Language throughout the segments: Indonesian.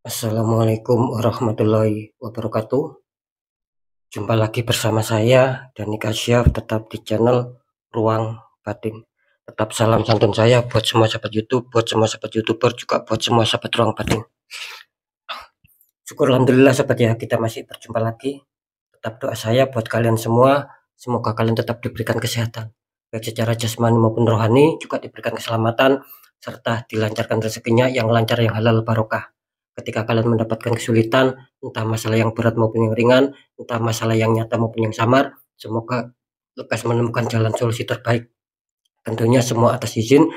Assalamualaikum warahmatullahi wabarakatuh. Jumpa lagi bersama saya Dani Kasyaf, tetap di channel Ruang Batin. Tetap salam santun saya buat semua sahabat YouTube, buat semua sahabat YouTuber, juga buat semua sahabat Ruang Batin. Syukur alhamdulillah sahabat ya, kita masih berjumpa lagi. Tetap doa saya buat kalian semua, semoga kalian tetap diberikan kesehatan, baik secara jasmani maupun rohani, juga diberikan keselamatan, serta dilancarkan rezekinya yang lancar, yang halal barokah. Ketika kalian mendapatkan kesulitan, entah masalah yang berat maupun yang ringan, entah masalah yang nyata maupun yang samar, semoga lekas menemukan jalan solusi terbaik. Tentunya semua atas izin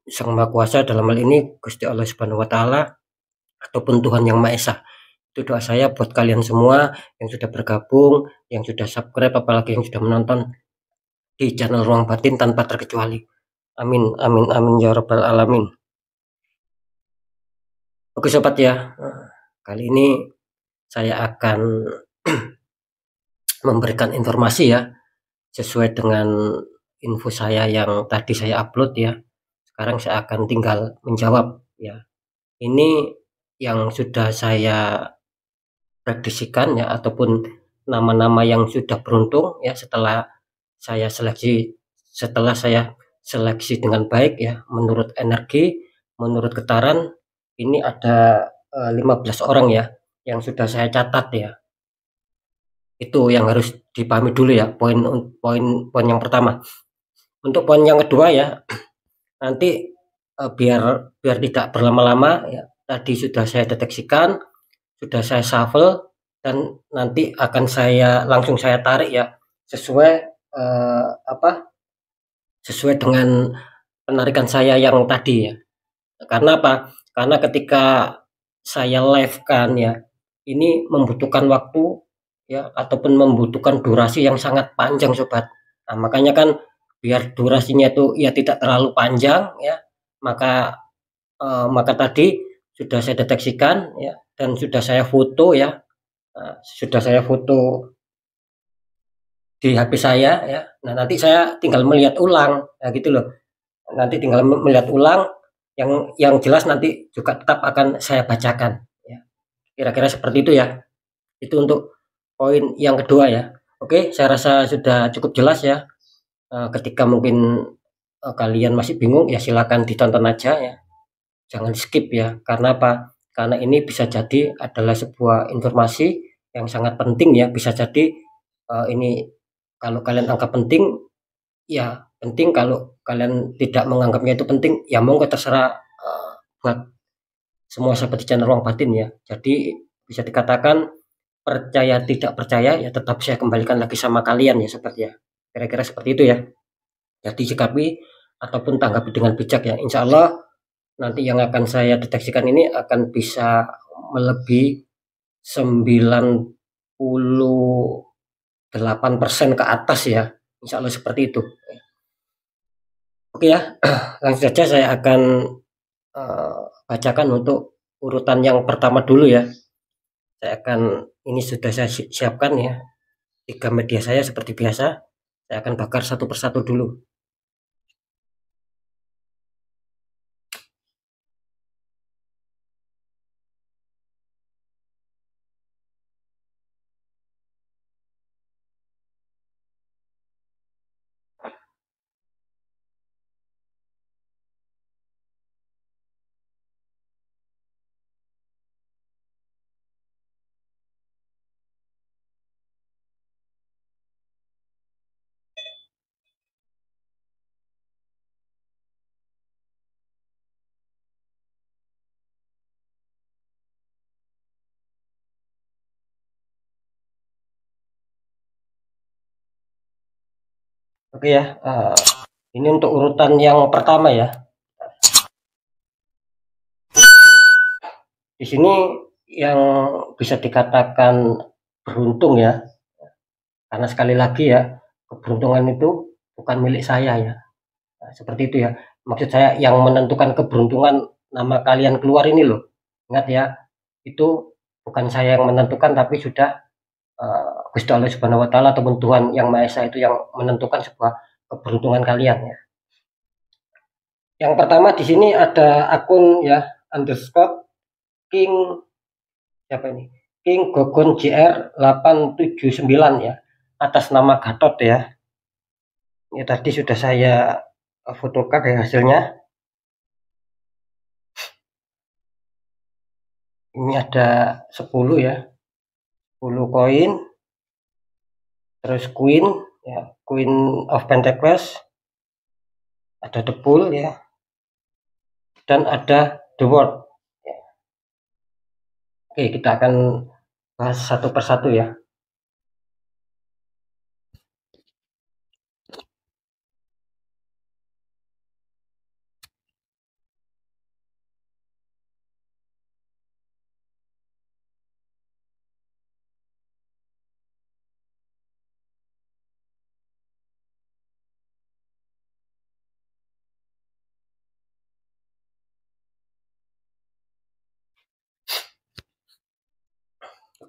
Sang Maha Kuasa, dalam hal ini Gusti Allah Subhanahu wa taala ataupun Tuhan Yang Maha Esa. Itu doa saya buat kalian semua yang sudah bergabung, yang sudah subscribe, apalagi yang sudah menonton di channel Ruang Batin tanpa terkecuali. Amin amin amin ya rabbal alamin. Oke sobat ya, kali ini saya akan memberikan informasi ya, sesuai dengan info saya yang tadi saya upload ya. Sekarang saya akan tinggal menjawab ya. Ini yang sudah saya prediksikan ya, ataupun nama-nama yang sudah beruntung ya setelah saya seleksi dengan baik ya, menurut energi, menurut getaran. Ini ada 15 orang ya yang sudah saya catat ya. Itu yang harus dipahami dulu ya, poin yang pertama. Untuk poin yang kedua ya, nanti biar tidak berlama-lama ya, tadi sudah saya deteksikan, sudah saya shuffle, dan nanti akan langsung saya tarik ya, sesuai sesuai dengan penarikan saya yang tadi ya. Karena apa? Karena ketika saya live kan ya, ini membutuhkan waktu ya, ataupun membutuhkan durasi yang sangat panjang sobat. Nah, makanya kan biar durasinya itu ya tidak terlalu panjang ya, maka tadi sudah saya deteksikan ya, dan sudah saya foto ya. Sudah saya foto di HP saya ya. Nah, nanti saya tinggal melihat ulang ya gitu loh. Nanti tinggal melihat ulang, yang jelas nanti juga tetap akan saya bacakan ya. Kira-kira seperti itu ya. Itu untuk poin yang kedua ya. Oke, saya rasa sudah cukup jelas ya. Ketika mungkin kalian masih bingung ya, silakan ditonton aja ya. Jangan skip ya. Karena apa? Karena ini bisa jadi adalah sebuah informasi yang sangat penting ya. Bisa jadi ini kalau kalian anggap penting ya penting, kalau kalian tidak menganggapnya itu penting ya monggo, terserah buat semua sahabat di channel Ruang Batin ya. Jadi bisa dikatakan percaya tidak percaya ya tetap saya kembalikan lagi sama kalian ya sobat ya. Kira-kira seperti itu ya. Jadi sikapi ataupun tanggapi dengan bijak ya. Insya Allah nanti yang akan saya deteksikan ini akan bisa melebihi 98% ke atas ya. Insya Allah seperti itu. Oke ya, langsung saja saya akan bacakan untuk urutan yang pertama dulu ya. Ini sudah saya siapkan ya, 3 media saya seperti biasa. Saya akan bakar satu persatu dulu. Oke ya, ini untuk urutan yang pertama ya. Di sini yang bisa dikatakan beruntung ya, karena sekali lagi ya, keberuntungan itu bukan milik saya ya. Nah, seperti itu ya. Maksud saya yang menentukan keberuntungan nama kalian keluar ini loh. Ingat ya, itu bukan saya yang menentukan, tapi sudah Gusti Allah Subhanahu wa taala ataupun Tuhan Yang Maha Esa itu yang menentukan sebuah keberuntungan kalian ya. Yang pertama di sini ada akun ya, underscore King siapa ini? King Gogon JR 879 ya, atas nama Gatot ya. Ini tadi sudah saya fotokan dari hasilnya. Ini ada 10 ya, 10 koin, terus Queen ya, Queen of Pentacles, ada The Bull ya, dan ada The World ya. Oke, kita akan bahas satu persatu ya.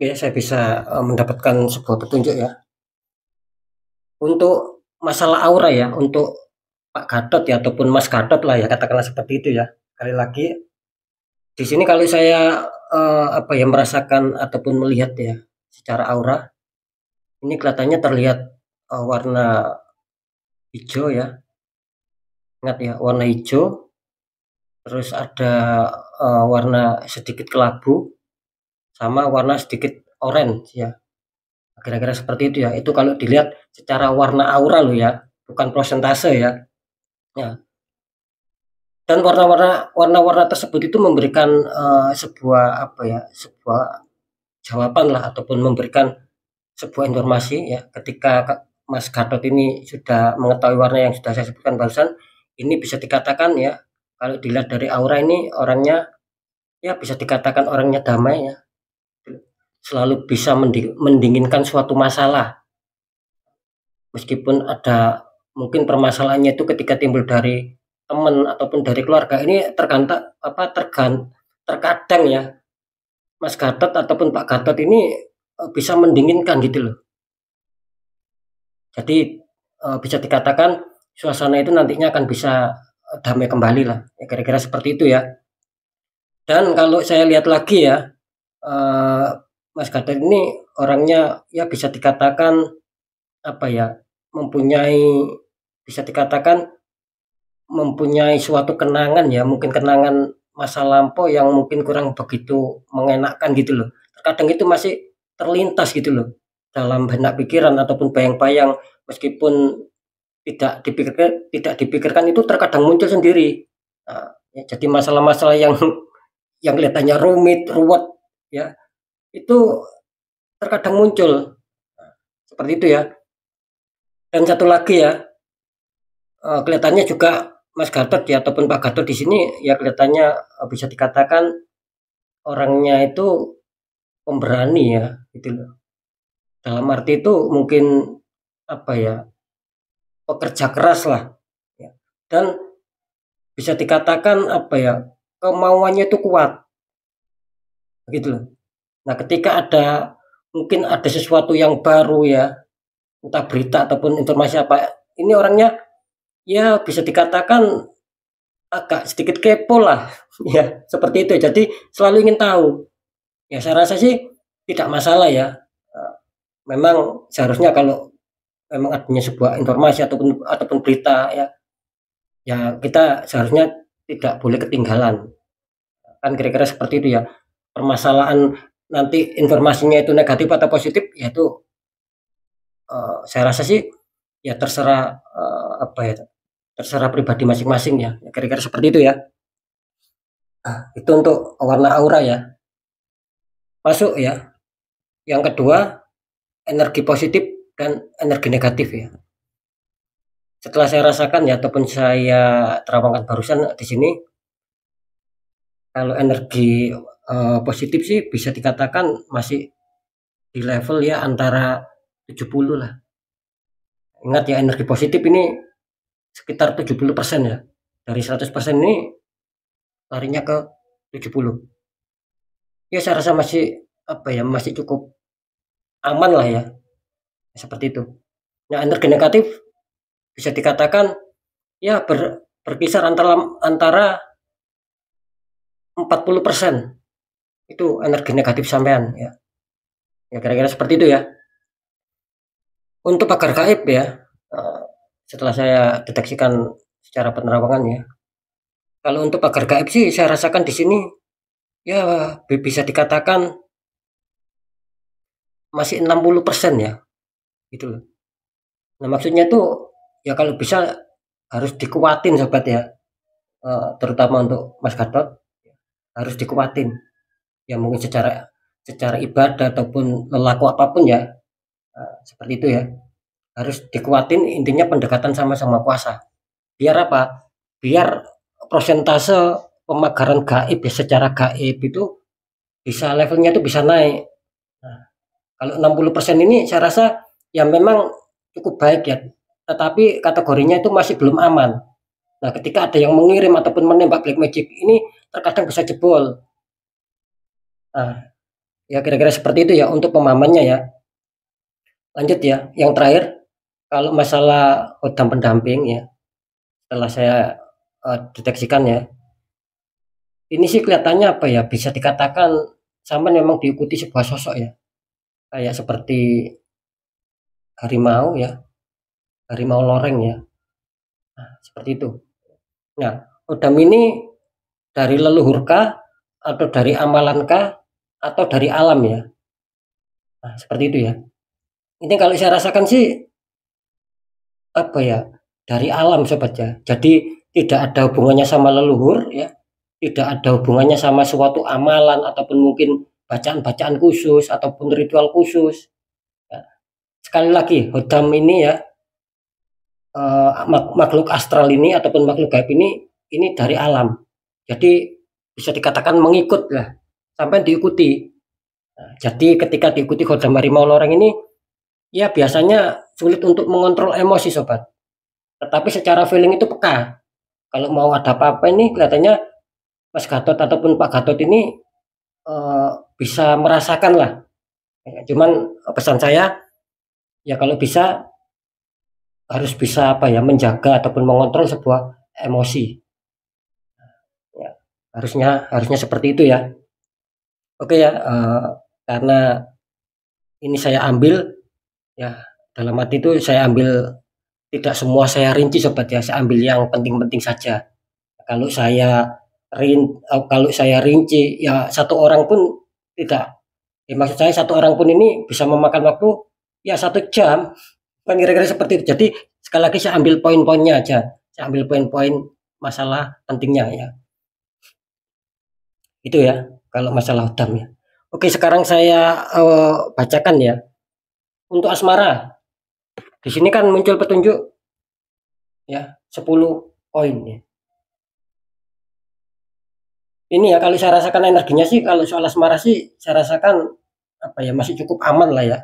Oke, saya bisa mendapatkan sebuah petunjuk ya. Untuk masalah aura ya, untuk Pak Gatot ya, ataupun Mas Gatot lah ya, katakanlah seperti itu ya. Sekali lagi, di sini kalau saya merasakan ataupun melihat ya secara aura, ini kelihatannya terlihat warna hijau ya. Ingat ya, warna hijau, terus ada warna sedikit kelabu, sama warna sedikit orange ya. Kira-kira seperti itu ya. Itu kalau dilihat secara warna aura loh ya, bukan prosentase ya. Ya. Dan warna-warna tersebut itu memberikan sebuah sebuah jawaban lah, ataupun memberikan sebuah informasi ya. Ketika Mas Gatot ini sudah mengetahui warna yang sudah saya sebutkan barusan, ini bisa dikatakan ya, kalau dilihat dari aura ini orangnya ya bisa dikatakan orangnya damai ya, selalu bisa mendinginkan suatu masalah, meskipun ada mungkin permasalahannya itu ketika timbul dari teman ataupun dari keluarga. Ini terkadang ya, Mas Gatot ataupun Pak Gatot ini bisa mendinginkan gitu loh. Jadi bisa dikatakan suasana itu nantinya akan bisa damai kembali lah ya, kira-kira seperti itu ya. Dan kalau saya lihat lagi ya, Mas Gatot ini orangnya ya bisa dikatakan mempunyai, bisa dikatakan mempunyai suatu kenangan ya, mungkin kenangan masa lampau yang mungkin kurang begitu mengenakkan gitu loh. Terkadang itu masih terlintas gitu loh dalam benak pikiran ataupun bayang-bayang, meskipun tidak dipikirkan itu terkadang muncul sendiri. Nah, ya, jadi masalah-masalah yang yang kelihatannya rumit, ruwet ya, itu terkadang muncul. Nah, seperti itu ya. Dan satu lagi ya, kelihatannya juga Mas Gatot ya, ataupun Pak Gatot di sini ya, kelihatannya bisa dikatakan orangnya itu pemberani ya, gitu loh. Dalam arti itu mungkin pekerja keras lah ya. Dan bisa dikatakan kemauannya itu kuat, gitu loh. Nah, ketika mungkin ada sesuatu yang baru ya, entah berita ataupun informasi apa, ini orangnya ya bisa dikatakan agak sedikit kepo lah ya, seperti itu. Jadi selalu ingin tahu. Ya saya rasa sih tidak masalah ya. Memang seharusnya kalau memang adanya sebuah informasi ataupun berita ya, ya kita seharusnya tidak boleh ketinggalan. Kan kira-kira seperti itu ya. Permasalahan nanti informasinya itu negatif atau positif, yaitu saya rasa sih ya terserah terserah pribadi masing-masing ya. Kira-kira seperti itu ya. Itu untuk warna aura ya. Masuk ya. Yang kedua, energi positif dan energi negatif ya. Setelah saya rasakan ya, ataupun saya terapkan barusan di sini, kalau energi positif sih bisa dikatakan masih di level ya antara 70 lah. Ingat ya, energi positif ini sekitar 70% ya. Dari 100% ini larinya ke 70. Ya saya rasa masih masih cukup aman lah ya. Seperti itu. Nah, energi negatif bisa dikatakan ya berkisar antara 40%. Itu energi negatif sampean ya. Ya kira-kira seperti itu ya. Untuk pagar gaib ya, setelah saya deteksikan secara penerawangan ya. Kalau untuk pagar gaib sih saya rasakan di sini ya bisa dikatakan masih 60% ya, gitu loh. Nah, maksudnya tuh ya kalau bisa harus dikuatin sobat ya, terutama untuk Mas Gatot harus dikuatin. Ya mungkin secara secara ibadah ataupun lelaku apapun ya, seperti itu ya. Harus dikuatin intinya pendekatan sama Sang Kuasa. Biar apa? Biar prosentase pemagaran gaib ya secara gaib itu bisa levelnya itu bisa naik. Nah, kalau 60% ini saya rasa ya memang cukup baik ya. Tetapi kategorinya itu masih belum aman. Nah, ketika ada yang mengirim ataupun menembak black magic ini terkadang bisa jebol. Nah, ya kira-kira seperti itu ya untuk pemahamannya ya. Lanjut ya, yang terakhir kalau masalah hodam pendamping ya, setelah saya deteksikan ya, ini sih kelihatannya apa ya, bisa dikatakan sama memang diikuti sebuah sosok ya, kayak seperti harimau ya, harimau loreng ya, nah, seperti itu. Nah, hodam ini dari leluhurkah atau dari amalankah atau dari alam ya, nah, seperti itu ya. Ini kalau saya rasakan sih apa ya, dari alam sobat ya. Jadi tidak ada hubungannya sama leluhur ya, tidak ada hubungannya sama suatu amalan ataupun mungkin bacaan-bacaan khusus ataupun ritual khusus. Ya. Sekali lagi, hodam ini ya, makhluk astral ini ataupun makhluk gaib ini dari alam. Jadi bisa dikatakan mengikut lah, sampai diikuti. Nah, jadi ketika diikuti hodam harimau loreng ini, ya biasanya sulit untuk mengontrol emosi sobat. Tetapi secara feeling itu peka. Kalau mau ada apa-apa ini kelihatannya Mas Gatot ataupun Pak Gatot ini bisa merasakan lah. Cuman pesan saya ya kalau bisa harus bisa apa ya menjaga ataupun mengontrol sebuah emosi. Ya, harusnya seperti itu ya. Oke ya, karena ini saya ambil ya dalam arti itu saya ambil tidak semua saya rinci sobat ya, saya ambil yang penting-penting saja. Kalau saya kalau saya rinci ya satu orang pun tidak, ya maksud saya satu orang pun ini bisa memakan waktu ya 1 jam, kan kira-kira seperti itu. Jadi sekali lagi saya ambil poin-poinnya aja, saya ambil poin-poin masalah pentingnya ya, itu ya kalau masalah hodam ya. Oke sekarang saya bacakan ya untuk asmara. Di sini kan muncul petunjuk ya 10 poin ya. Ini ya kalau saya rasakan energinya sih kalau soal asmara sih saya rasakan apa ya masih cukup aman lah ya.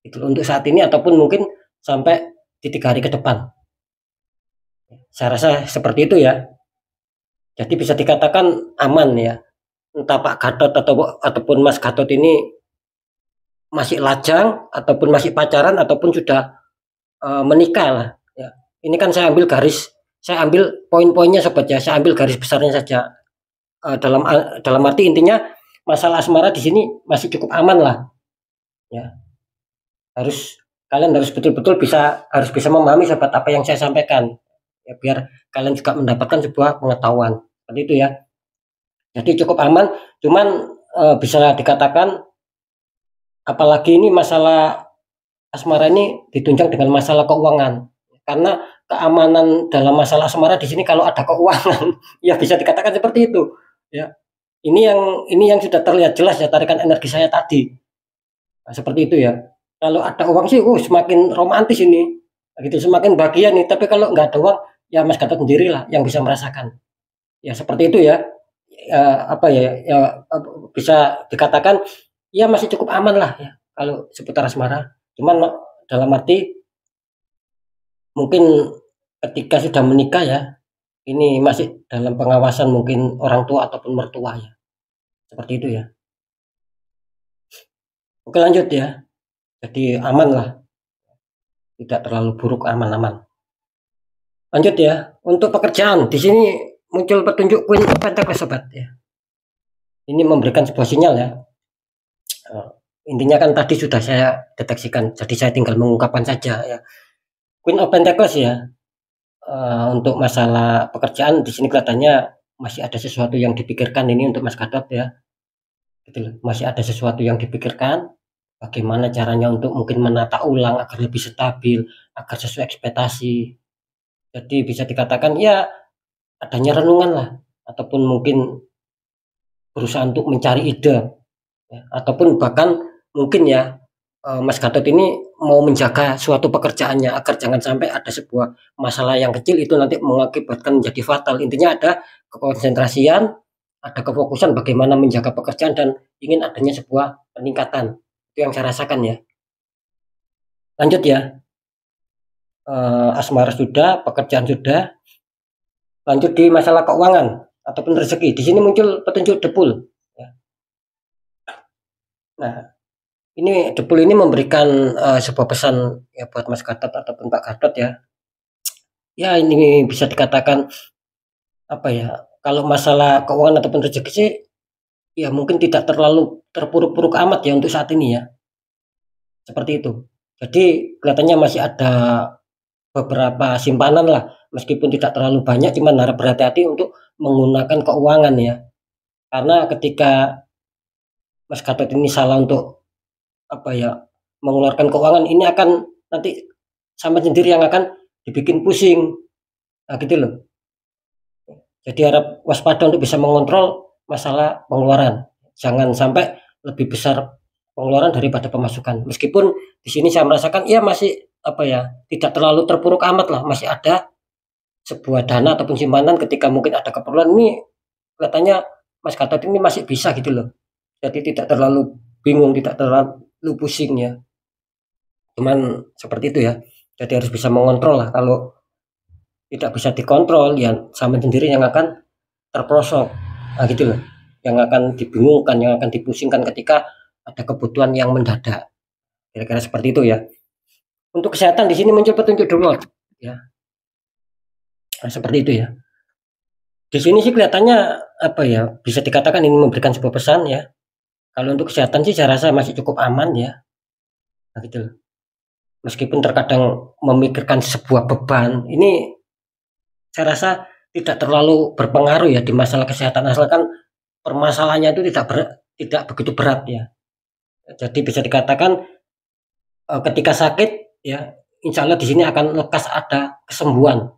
Itu untuk saat ini ataupun mungkin sampai di 3 hari ke depan. Saya rasa seperti itu ya. Jadi bisa dikatakan aman ya. Entah Pak Gatot ataupun Mas Gatot ini masih lajang ataupun masih pacaran ataupun sudah menikah lah ya. Ini kan saya ambil poin-poinnya sobat ya. Saya ambil garis besarnya saja. Dalam arti intinya masalah asmara di sini masih cukup aman lah ya. Kalian harus betul-betul harus bisa memahami sobat apa yang saya sampaikan ya, biar kalian juga mendapatkan sebuah pengetahuan seperti itu ya. Jadi cukup aman, cuman bisa dikatakan apalagi ini masalah asmara ini ditunjang dengan masalah keuangan, karena keamanan dalam masalah asmara di sini kalau ada keuangan ya bisa dikatakan seperti itu ya. Ini yang sudah terlihat jelas ya tarikan energi saya tadi. Nah, seperti itu ya. Kalau ada uang sih, semakin romantis ini, gitu, semakin bahagia nih. Tapi kalau nggak ada uang, ya Mas Gatot sendiri lah yang bisa merasakan. Ya seperti itu ya. Apa ya, ya bisa dikatakan, ya masih cukup aman lah ya kalau seputar asmara. Cuman dalam arti mungkin ketika sudah menikah ya, ini masih dalam pengawasan mungkin orang tua ataupun mertua ya. Seperti itu ya. Oke lanjut ya. Jadi aman lah. Tidak terlalu buruk, aman-aman. Lanjut ya, untuk pekerjaan di sini muncul petunjuk Queen of Pentacles sobat ya. ini memberikan sebuah sinyal ya. Intinya kan tadi sudah saya deteksikan, jadi saya tinggal mengungkapkan saja ya. Queen of Pentacles ya, untuk masalah pekerjaan di sini kelihatannya masih ada sesuatu yang dipikirkan ini untuk Mas Gatot ya, gitu loh. Masih ada sesuatu yang dipikirkan, bagaimana caranya untuk mungkin menata ulang agar lebih stabil, agar sesuai ekspektasi. Jadi bisa dikatakan ya adanya renungan lah, ataupun mungkin berusaha untuk mencari ide ya, ataupun bahkan mungkin ya Mas Gatot ini mau menjaga suatu pekerjaannya agar jangan sampai ada sebuah masalah yang kecil itu nanti mengakibatkan menjadi fatal. Intinya ada kekonsentrasian, ada kefokusan bagaimana menjaga pekerjaan dan ingin adanya sebuah peningkatan. Itu yang saya rasakan ya. Lanjut ya, asmara sudah, pekerjaan sudah. Lanjut di masalah keuangan ataupun rezeki. Di sini muncul petunjuk depul. Ya. Nah, ini depul ini memberikan sebuah pesan ya buat Mas Gatot ataupun Pak Gatot ya. Ya ini bisa dikatakan apa ya? Kalau masalah keuangan ataupun rezeki sih, ya mungkin tidak terlalu terpuruk-puruk amat ya untuk saat ini ya. Seperti itu. Jadi kelihatannya masih ada beberapa simpanan lah, meskipun tidak terlalu banyak, cuman harap berhati-hati untuk menggunakan keuangan ya. Karena ketika Mas Gatot ini salah untuk apa ya mengeluarkan keuangan ini akan nanti sama sendiri yang akan dibikin pusing. Nah, gitu loh. Jadi harap waspada untuk bisa mengontrol masalah pengeluaran. Jangan sampai lebih besar pengeluaran daripada pemasukan. Meskipun di sini saya merasakan ya masih apa ya tidak terlalu terpuruk amat lah, masih ada sebuah dana ataupun simpanan ketika mungkin ada keperluan ini kelihatannya Mas Gatot ini masih bisa gitu loh. Jadi tidak terlalu bingung, tidak terlalu pusing ya. Cuman seperti itu ya. Jadi harus bisa mengontrol lah. Kalau tidak bisa dikontrol ya sama sendiri yang akan terprosok. Nah gitu loh. Yang akan dibingungkan, yang akan dipusingkan ketika ada kebutuhan yang mendadak. Kira-kira seperti itu ya. Untuk kesehatan di sini muncul petunjuk dulu ya. Nah, seperti itu ya. Di sini sih kelihatannya apa ya? Bisa dikatakan ini memberikan sebuah pesan ya. Kalau untuk kesehatan sih saya rasa masih cukup aman ya. Nah gitu loh. Meskipun terkadang memikirkan sebuah beban, ini saya rasa tidak terlalu berpengaruh ya di masalah kesehatan asalkan permasalahannya itu tidak begitu berat ya. Jadi bisa dikatakan ketika sakit ya insya Allah di sini akan lekas ada kesembuhan.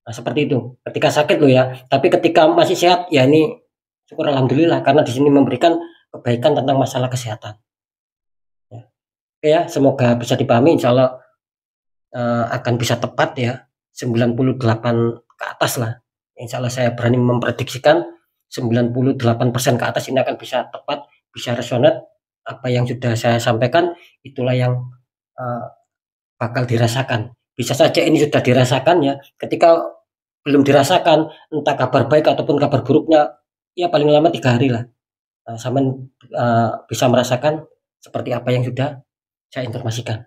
Nah, seperti itu. Ketika sakit loh ya. Tapi ketika masih sehat ya ini syukur alhamdulillah karena di sini memberikan kebaikan tentang masalah kesehatan. Ya. Oke ya, semoga bisa dipahami insya Allah akan bisa tepat ya 98 ke atas lah. Insya Allah saya berani memprediksikan 98% ke atas ini akan bisa tepat, bisa resonate apa yang sudah saya sampaikan itulah yang uh, bakal dirasakan. Bisa saja ini sudah dirasakan ya. Ketika belum dirasakan entah kabar baik ataupun kabar buruknya ya paling lama 3 hari lah. Sama bisa merasakan seperti apa yang sudah saya informasikan.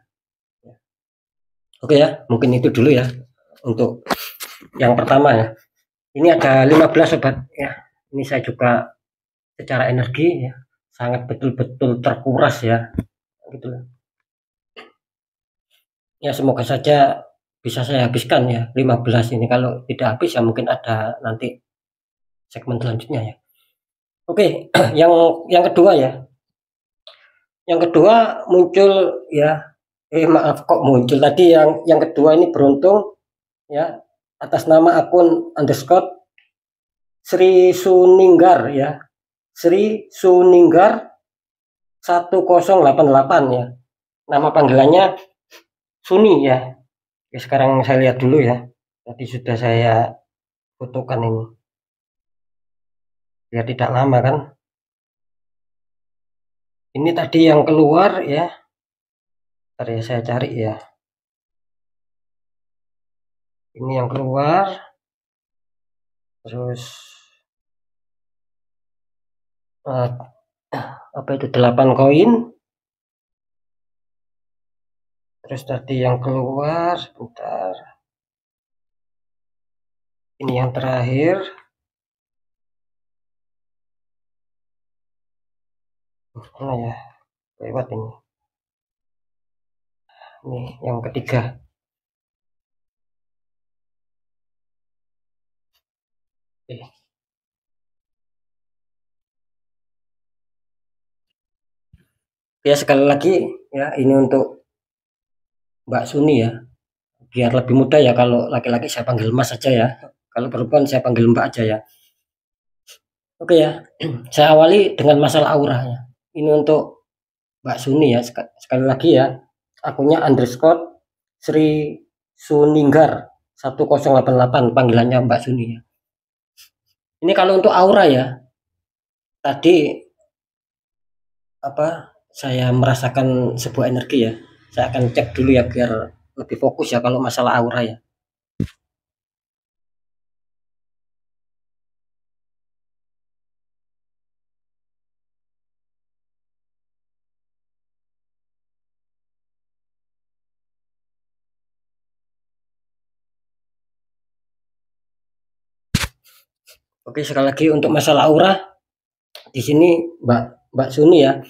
Oke ya, mungkin itu dulu ya untuk yang pertama ya. Ini ada 15 sobat ya. Ini saya juga secara energi ya sangat betul-betul terkuras ya. Gitu. Ya semoga saja bisa saya habiskan ya 15 ini. Kalau tidak habis ya mungkin ada nanti segmen selanjutnya ya. Oke, yang kedua ya. Yang kedua muncul ya maaf kok muncul tadi yang kedua ini beruntung ya atas nama akun underscore Sri Suninggar ya. Sri Suninggar 1088 ya. Nama panggilannya Suni ya. Ya sekarang saya lihat dulu ya. Tadi sudah saya fotokan ini. Biar tidak lama kan. Ini tadi yang keluar ya. Ntar ya saya cari ya. Ini yang keluar. Terus apa itu 8 koin. Terus tadi yang keluar sebentar. Ini yang terakhir. Mana ya? Lewat ini. Ini yang ketiga. Oke. Ya sekali lagi ya ini untuk Mbak Suni ya. Biar lebih mudah ya kalau laki-laki saya panggil Mas saja ya. Kalau perempuan saya panggil Mbak aja ya. Oke ya. Saya awali dengan masalah aura ya. Ini untuk Mbak Suni ya. Sekali lagi ya. Akunnya underscore Sri Suninggar 1088 panggilannya Mbak Suni ya. Ini kalau untuk aura ya. Tadi apa saya merasakan sebuah energi ya. Saya akan cek dulu ya biar lebih fokus ya kalau masalah aura ya. Oke, sekali lagi untuk masalah aura di sini Mbak Suni ya.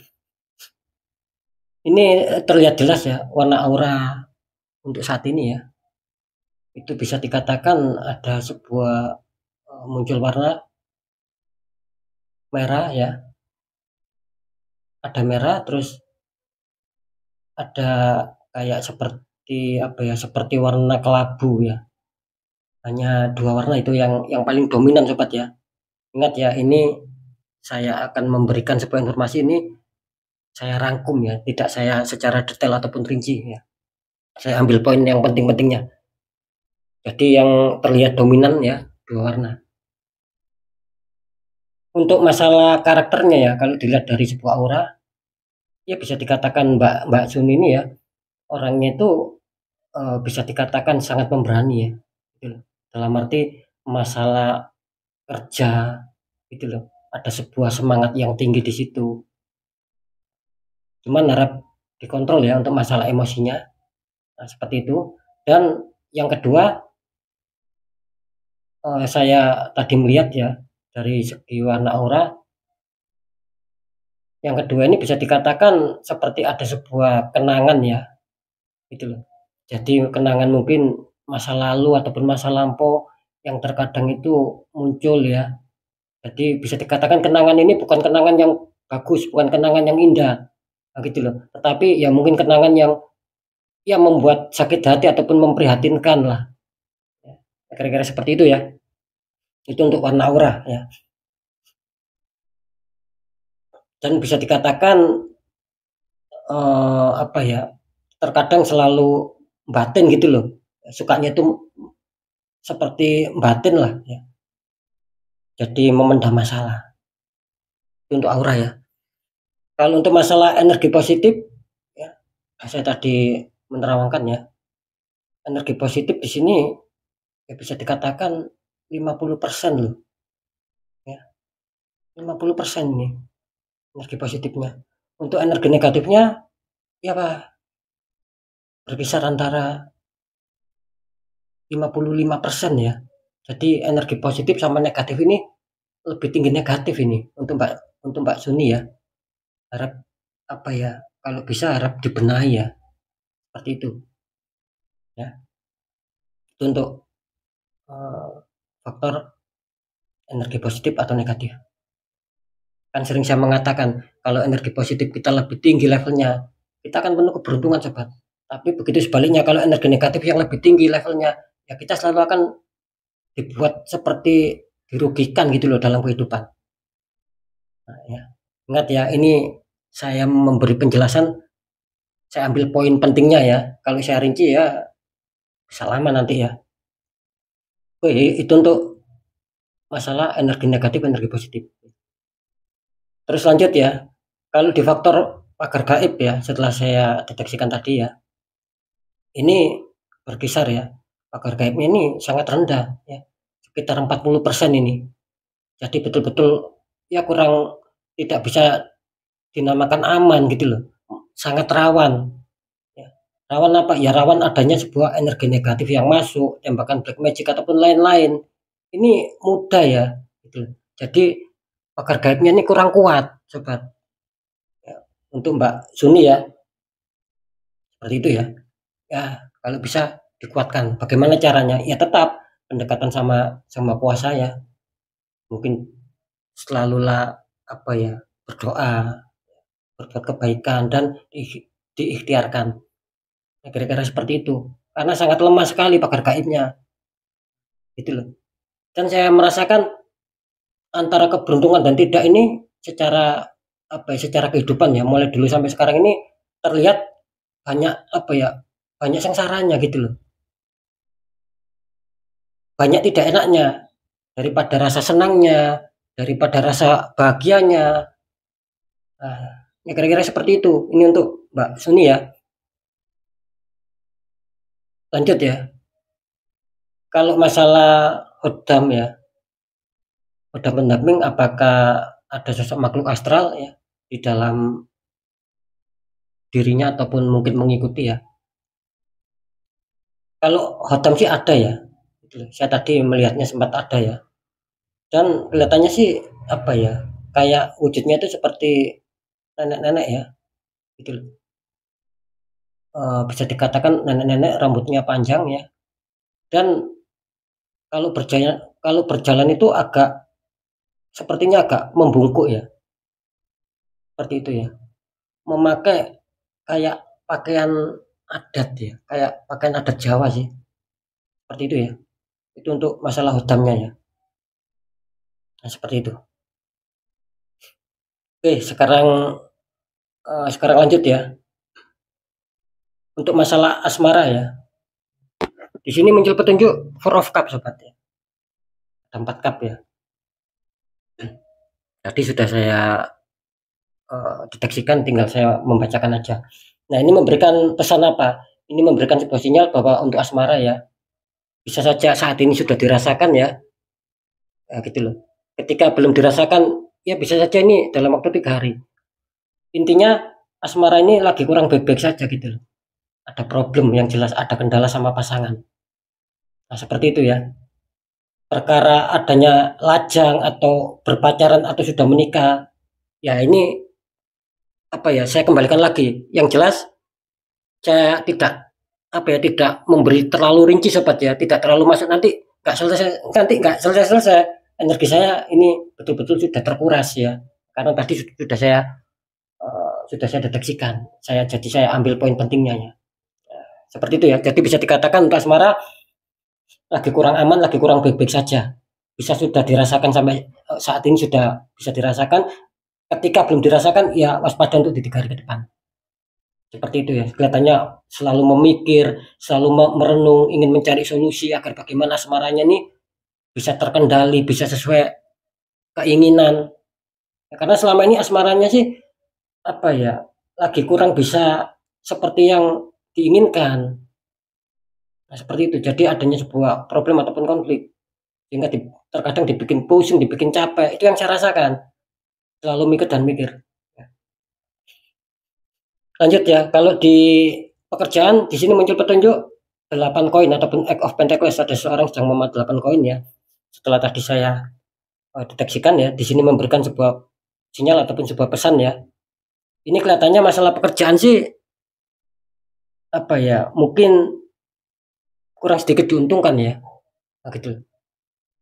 Ini terlihat jelas ya warna aura untuk saat ini ya. Itu bisa dikatakan ada sebuah muncul warna merah ya. Ada merah terus ada kayak seperti apa ya, seperti warna kelabu ya. Hanya dua warna itu yang paling dominan sobat ya. Ingat ya, ini saya akan memberikan sebuah informasi ini saya rangkum ya, tidak saya secara detail ataupun rinci ya. Saya ambil poin yang penting-pentingnya. Jadi yang terlihat dominan ya dua warna. Untuk masalah karakternya ya, kalau dilihat dari sebuah aura, ya bisa dikatakan Mbak Sun ini ya orangnya itu bisa dikatakan sangat pemberani ya. Gitu loh. Dalam arti masalah kerja gitu loh. Ada sebuah semangat yang tinggi di situ. Cuman harap dikontrol ya untuk masalah emosinya. Nah, seperti itu. Dan yang kedua, saya tadi melihat ya dari segi warna aura. Yang kedua ini bisa dikatakan seperti ada sebuah kenangan ya, gitu loh. Jadi kenangan mungkin masa lalu ataupun masa lampau yang terkadang itu muncul ya. Jadi bisa dikatakan kenangan ini bukan kenangan yang bagus, bukan kenangan yang indah, nah, gitu loh. Tetapi ya mungkin kenangan yang ya membuat sakit hati ataupun memprihatinkan lah. Ya. Kira-kira seperti itu ya. Itu untuk warna aura ya. Dan bisa dikatakan apa ya? Terkadang selalu batin gitu loh. Sukanya itu seperti batin lah ya. Jadi memendam masalah. Itu untuk aura ya. Kalau untuk masalah energi positif ya, saya tadi menerangkan ya. Energi positif di sini ya bisa dikatakan 50% loh ya. 50% nih energi positifnya. Untuk energi negatifnya ya Pak berkisar antara 55% ya. Jadi energi positif sama negatif ini lebih tinggi negatif ini untuk Mbak Suni ya. Harap apa ya, kalau bisa harap dibenahi ya. Seperti itu ya. Itu untuk faktor energi positif atau negatif. Kan sering saya mengatakan kalau energi positif kita lebih tinggi levelnya, kita akan penuh keberuntungan sobat. Tapi begitu sebaliknya kalau energi negatif yang lebih tinggi levelnya, ya kita selalu akan dibuat seperti dirugikan gitu loh dalam kehidupan. Nah, ya. Ingat ya, ini saya memberi penjelasan, saya ambil poin pentingnya ya. Kalau saya rinci ya bisa lama nanti ya. Oke, itu untuk masalah energi negatif, energi positif. Terus lanjut ya, kalau di faktor pagar gaib ya, setelah saya deteksikan tadi ya, ini berkisar ya, pagar gaibnya ini sangat rendah ya, sekitar 40% ini. Jadi betul-betul ya kurang tidak bisa dinamakan aman gitu loh, sangat rawan. Ya. Rawan apa? Ya rawan adanya sebuah energi negatif yang masuk, tembakan black magic ataupun lain-lain. Ini mudah ya, gitu. Jadi pagar gaibnya ini kurang kuat, sobat. untuk Mbak Suni ya, seperti itu ya. Ya, kalau bisa dikuatkan. Bagaimana caranya? Ya tetap pendekatan sama sama kuasa ya. Mungkin selalulah apa ya, berdoa, berbuat kebaikan dan diikhtiarkan. Ya, kira-kira seperti itu. Karena sangat lemah sekali pagar gaibnya, gitu loh. Dan saya merasakan antara keberuntungan dan tidak ini secara apa ya, secara kehidupan ya, mulai dulu sampai sekarang ini terlihat banyak apa ya, banyak sengsaranya gitu loh. Banyak tidak enaknya daripada rasa senangnya, daripada rasa bahagianya. Nah, ya kira-kira seperti itu. Ini untuk Mbak Suni ya. Lanjut ya. Kalau masalah hodam ya, hodam pendamping apakah ada sosok makhluk astral ya di dalam dirinya ataupun mungkin mengikuti ya. Kalau hodam sih ada ya. Gitu loh. Saya tadi melihatnya sempat ada ya. Dan kelihatannya sih apa ya? Kayak wujudnya itu seperti nenek-nenek ya. Gitu loh. Bisa dikatakan nenek-nenek rambutnya panjang ya. Dan kalau berjalan itu agak sepertinya agak membungkuk ya. Seperti itu ya. Memakai kayak pakaian adat ya, kayak pakaian adat Jawa sih. Seperti itu ya. Itu untuk masalah hodamnya ya. Nah, seperti itu. Oke, sekarang lanjut ya. Untuk masalah asmara ya. Di sini muncul petunjuk Four of Cup sobat ya. Ada 4 cup ya. Tadi sudah saya deteksikan, tinggal saya membacakan aja. Nah, ini memberikan pesan apa? Ini memberikan sebuah sinyal bahwa untuk asmara ya, bisa saja saat ini sudah dirasakan ya. Nah, gitu loh. Ketika belum dirasakan, ya bisa saja ini dalam waktu 3 hari. Intinya asmara ini lagi kurang baik-baik saja gitu loh. Ada problem yang jelas, ada kendala sama pasangan. Nah, seperti itu ya. Perkara adanya lajang atau berpacaran atau sudah menikah, ya ini apa ya, saya kembalikan lagi. Yang jelas saya tidak apa ya, tidak memberi terlalu rinci sobat ya, tidak terlalu masuk nanti nggak selesai energi saya ini betul-betul sudah terkuras ya, karena tadi sudah saya deteksikan, jadi saya ambil poin pentingnya ya. Seperti itu ya, jadi bisa dikatakan untuk asmara lagi kurang aman, lagi kurang baik-baik saja, bisa sudah dirasakan sampai saat ini sudah bisa dirasakan. Ketika belum dirasakan ya waspada untuk di 3 hari ke depan. Seperti itu ya, kelihatannya selalu memikir, selalu merenung, ingin mencari solusi agar bagaimana asmaranya ini bisa terkendali, bisa sesuai keinginan. Ya, karena selama ini asmaranya sih apa ya, lagi kurang bisa seperti yang diinginkan. Nah, seperti itu. Jadi adanya sebuah problem ataupun konflik sehingga terkadang dibikin pusing, dibikin capek. Itu yang saya rasakan. Selalu mikir dan mikir. Lanjut ya, kalau di pekerjaan di sini muncul petunjuk 8 koin ataupun Eight of Pentacles, ada seorang sedang memegang 8 koin ya. Setelah tadi saya deteksikan ya, di sini memberikan sebuah sinyal ataupun sebuah pesan ya. Ini kelihatannya masalah pekerjaan sih apa ya, mungkin kurang sedikit diuntungkan ya. Nah, gitu.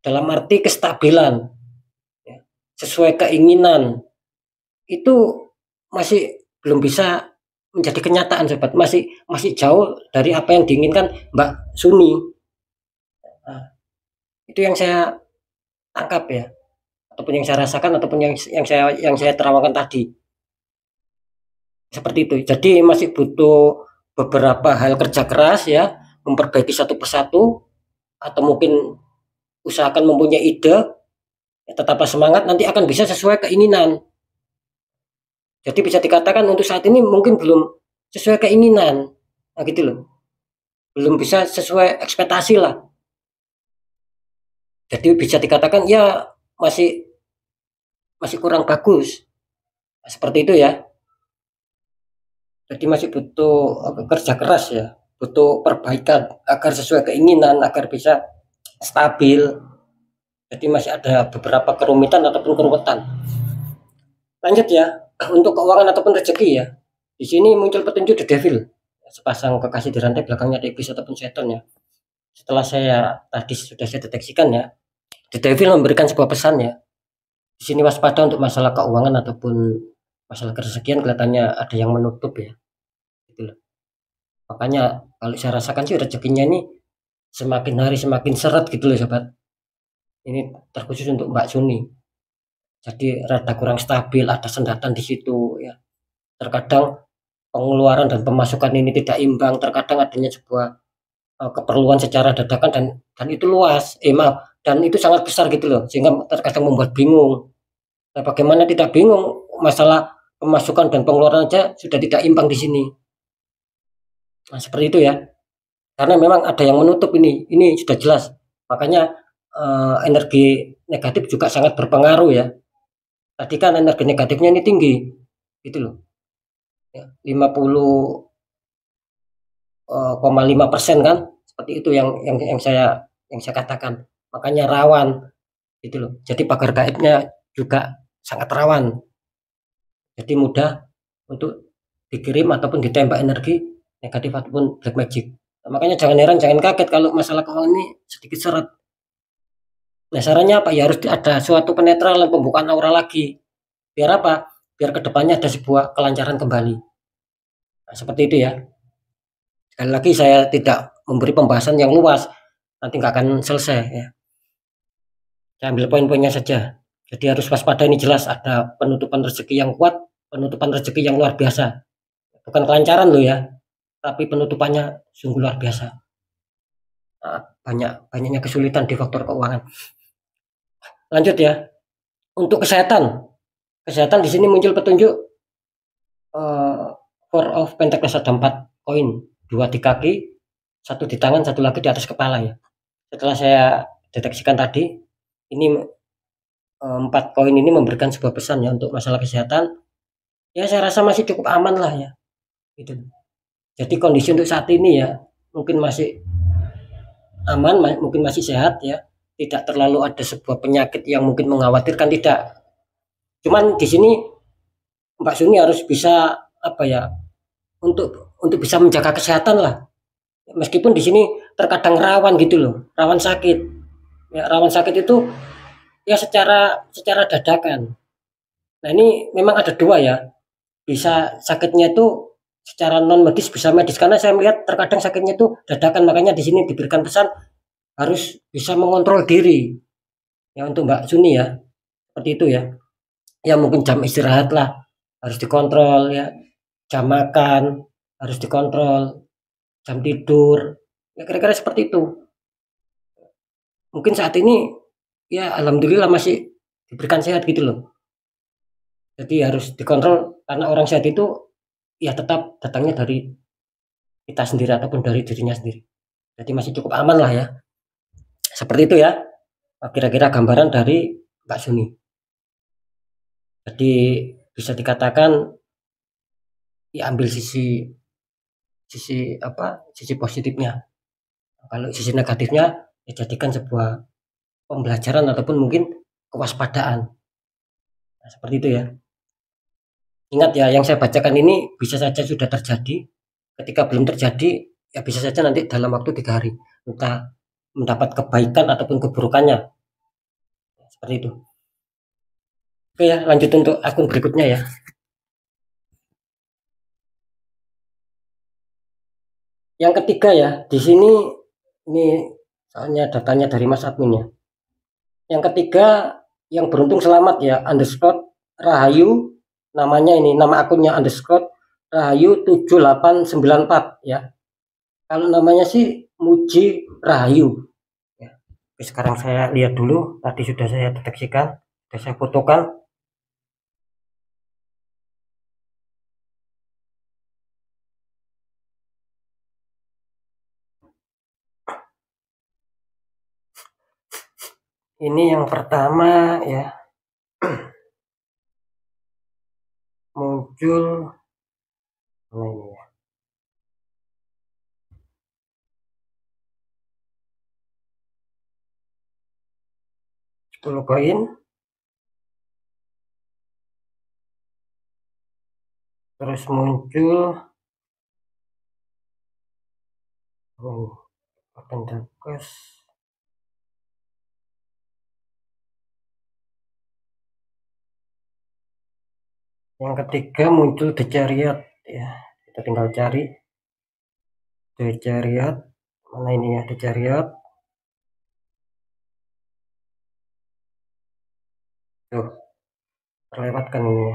Dalam arti kestabilan ya, sesuai keinginan itu masih belum bisa menjadi kenyataan sobat, masih jauh dari apa yang diinginkan Mbak Suni. Nah, itu yang saya tangkap ya, ataupun yang saya rasakan, ataupun yang saya terangkan tadi, seperti itu. Jadi masih butuh beberapa hal kerja keras ya, memperbaiki satu persatu, atau mungkin usahakan mempunyai ide ya, tetaplah semangat, nanti akan bisa sesuai keinginan. Jadi bisa dikatakan untuk saat ini mungkin belum sesuai keinginan, nah gitu loh, belum bisa sesuai ekspektasi lah. Jadi bisa dikatakan ya masih masih kurang bagus, nah, seperti itu ya. Jadi masih butuh kerja keras ya, butuh perbaikan agar sesuai keinginan, agar bisa stabil. Jadi masih ada beberapa kerumitan ataupun keruwetan. Lanjut ya, untuk keuangan ataupun rezeki ya. Di sini muncul petunjuk The Devil, sepasang kekasih di rantai belakangnya ada iblis ataupun setan ya. Setelah saya tadi sudah saya deteksikan ya, The Devil memberikan sebuah pesan ya. Di sini waspada untuk masalah keuangan ataupun masalah kerezekian, kelihatannya ada yang menutup ya. Gitu loh. Makanya kalau saya rasakan sih rezekinya ini semakin hari semakin seret gitu loh sobat. Ini terkhusus untuk Mbak Suni. Jadi rada kurang stabil, ada sendatan di situ ya. Terkadang pengeluaran dan pemasukan ini tidak imbang, terkadang adanya sebuah keperluan secara dadakan dan itu luas, maaf, dan itu sangat besar gitu loh, sehingga terkadang membuat bingung. Nah, bagaimana tidak bingung, masalah pemasukan dan pengeluaran aja sudah tidak imbang di sini. Nah, seperti itu ya. Karena memang ada yang menutup ini sudah jelas. Makanya energi negatif juga sangat berpengaruh ya. Tadi kan energi negatifnya ini tinggi, gitu loh. Ya, 50,5% kan, seperti itu yang saya katakan. Makanya rawan, gitu loh. Jadi pagar gaibnya juga sangat rawan. Jadi mudah untuk dikirim ataupun ditembak energi negatif ataupun black magic. Nah, makanya jangan heran, jangan kaget kalau masalah keuangan ini sedikit seret. Nah, sarannya apa? Ya harus ada suatu penetralan, pembukaan aura lagi. Biar apa? Biar kedepannya ada sebuah kelancaran kembali. Nah, seperti itu ya. Sekali lagi saya tidak memberi pembahasan yang luas, nanti nggak akan selesai ya. Saya ambil poin-poinnya saja. Jadi harus waspada, ini jelas ada penutupan rezeki yang kuat, penutupan rezeki yang luar biasa. Bukan kelancaran loh ya, tapi penutupannya sungguh luar biasa. Nah, banyaknya kesulitan di faktor keuangan. Lanjut ya. Untuk kesehatan. Kesehatan di sini muncul petunjuk Four of Pentacles, ada 4 koin, 2 di kaki, 1 di tangan, 1 lagi di atas kepala ya. Setelah saya deteksikan tadi, ini 4 koin ini memberikan sebuah pesan ya untuk masalah kesehatan. Ya saya rasa masih cukup aman lah ya. Gitu. Jadi kondisi untuk saat ini ya mungkin masih aman, mungkin masih sehat ya. Tidak terlalu ada sebuah penyakit yang mungkin mengkhawatirkan, tidak. Cuman di sini Mbak Suni harus bisa apa ya, untuk bisa menjaga kesehatan lah. Meskipun di sini terkadang rawan gitu loh, rawan sakit. Ya, rawan sakit itu ya secara dadakan. Nah, ini memang ada dua ya. Bisa sakitnya itu secara non medis, bisa medis, karena saya melihat terkadang sakitnya itu dadakan. Makanya di sini diberikan pesan harus bisa mengontrol diri. Ya untuk Mbak Suni ya. Seperti itu ya. Ya mungkin jam istirahat lah harus dikontrol ya. Jam makan harus dikontrol, jam tidur. Ya kira-kira seperti itu. Mungkin saat ini ya alhamdulillah masih diberikan sehat gitu loh. Jadi harus dikontrol karena orang sehat itu ya tetap datangnya dari kita sendiri ataupun dari dirinya sendiri. Jadi masih cukup aman lah ya. Seperti itu ya. Kira-kira gambaran dari Mbak Suni. Jadi bisa dikatakan ya ambil sisi sisi sisi positifnya. Kalau sisi negatifnya ya jadikan sebuah pembelajaran ataupun mungkin kewaspadaan. Nah, seperti itu ya. Ingat ya, yang saya bacakan ini bisa saja sudah terjadi. Ketika belum terjadi, ya bisa saja nanti dalam waktu 3 hari. Entah mendapat kebaikan ataupun keburukannya. Seperti itu. Oke ya, lanjut untuk akun berikutnya ya. Yang ketiga ya, di sini ini soalnya datanya dari Mas admin ya. Yang ketiga, yang beruntung selamat ya, underscore Rahayu, namanya ini, nama akunnya underscore Rahayu 7894 ya. Kalau namanya sih Muji Rahayu. Ya. Oke, sekarang saya lihat dulu, tadi sudah saya deteksikan, sudah saya fotokan. Ini yang pertama ya, muncul ini ya. 10 koin, terus muncul Pentecost. Yang ketiga muncul The Chariot ya. Kita tinggal cari The Chariot. Mana ini ya The Chariot? Tuh, terlewatkan ini.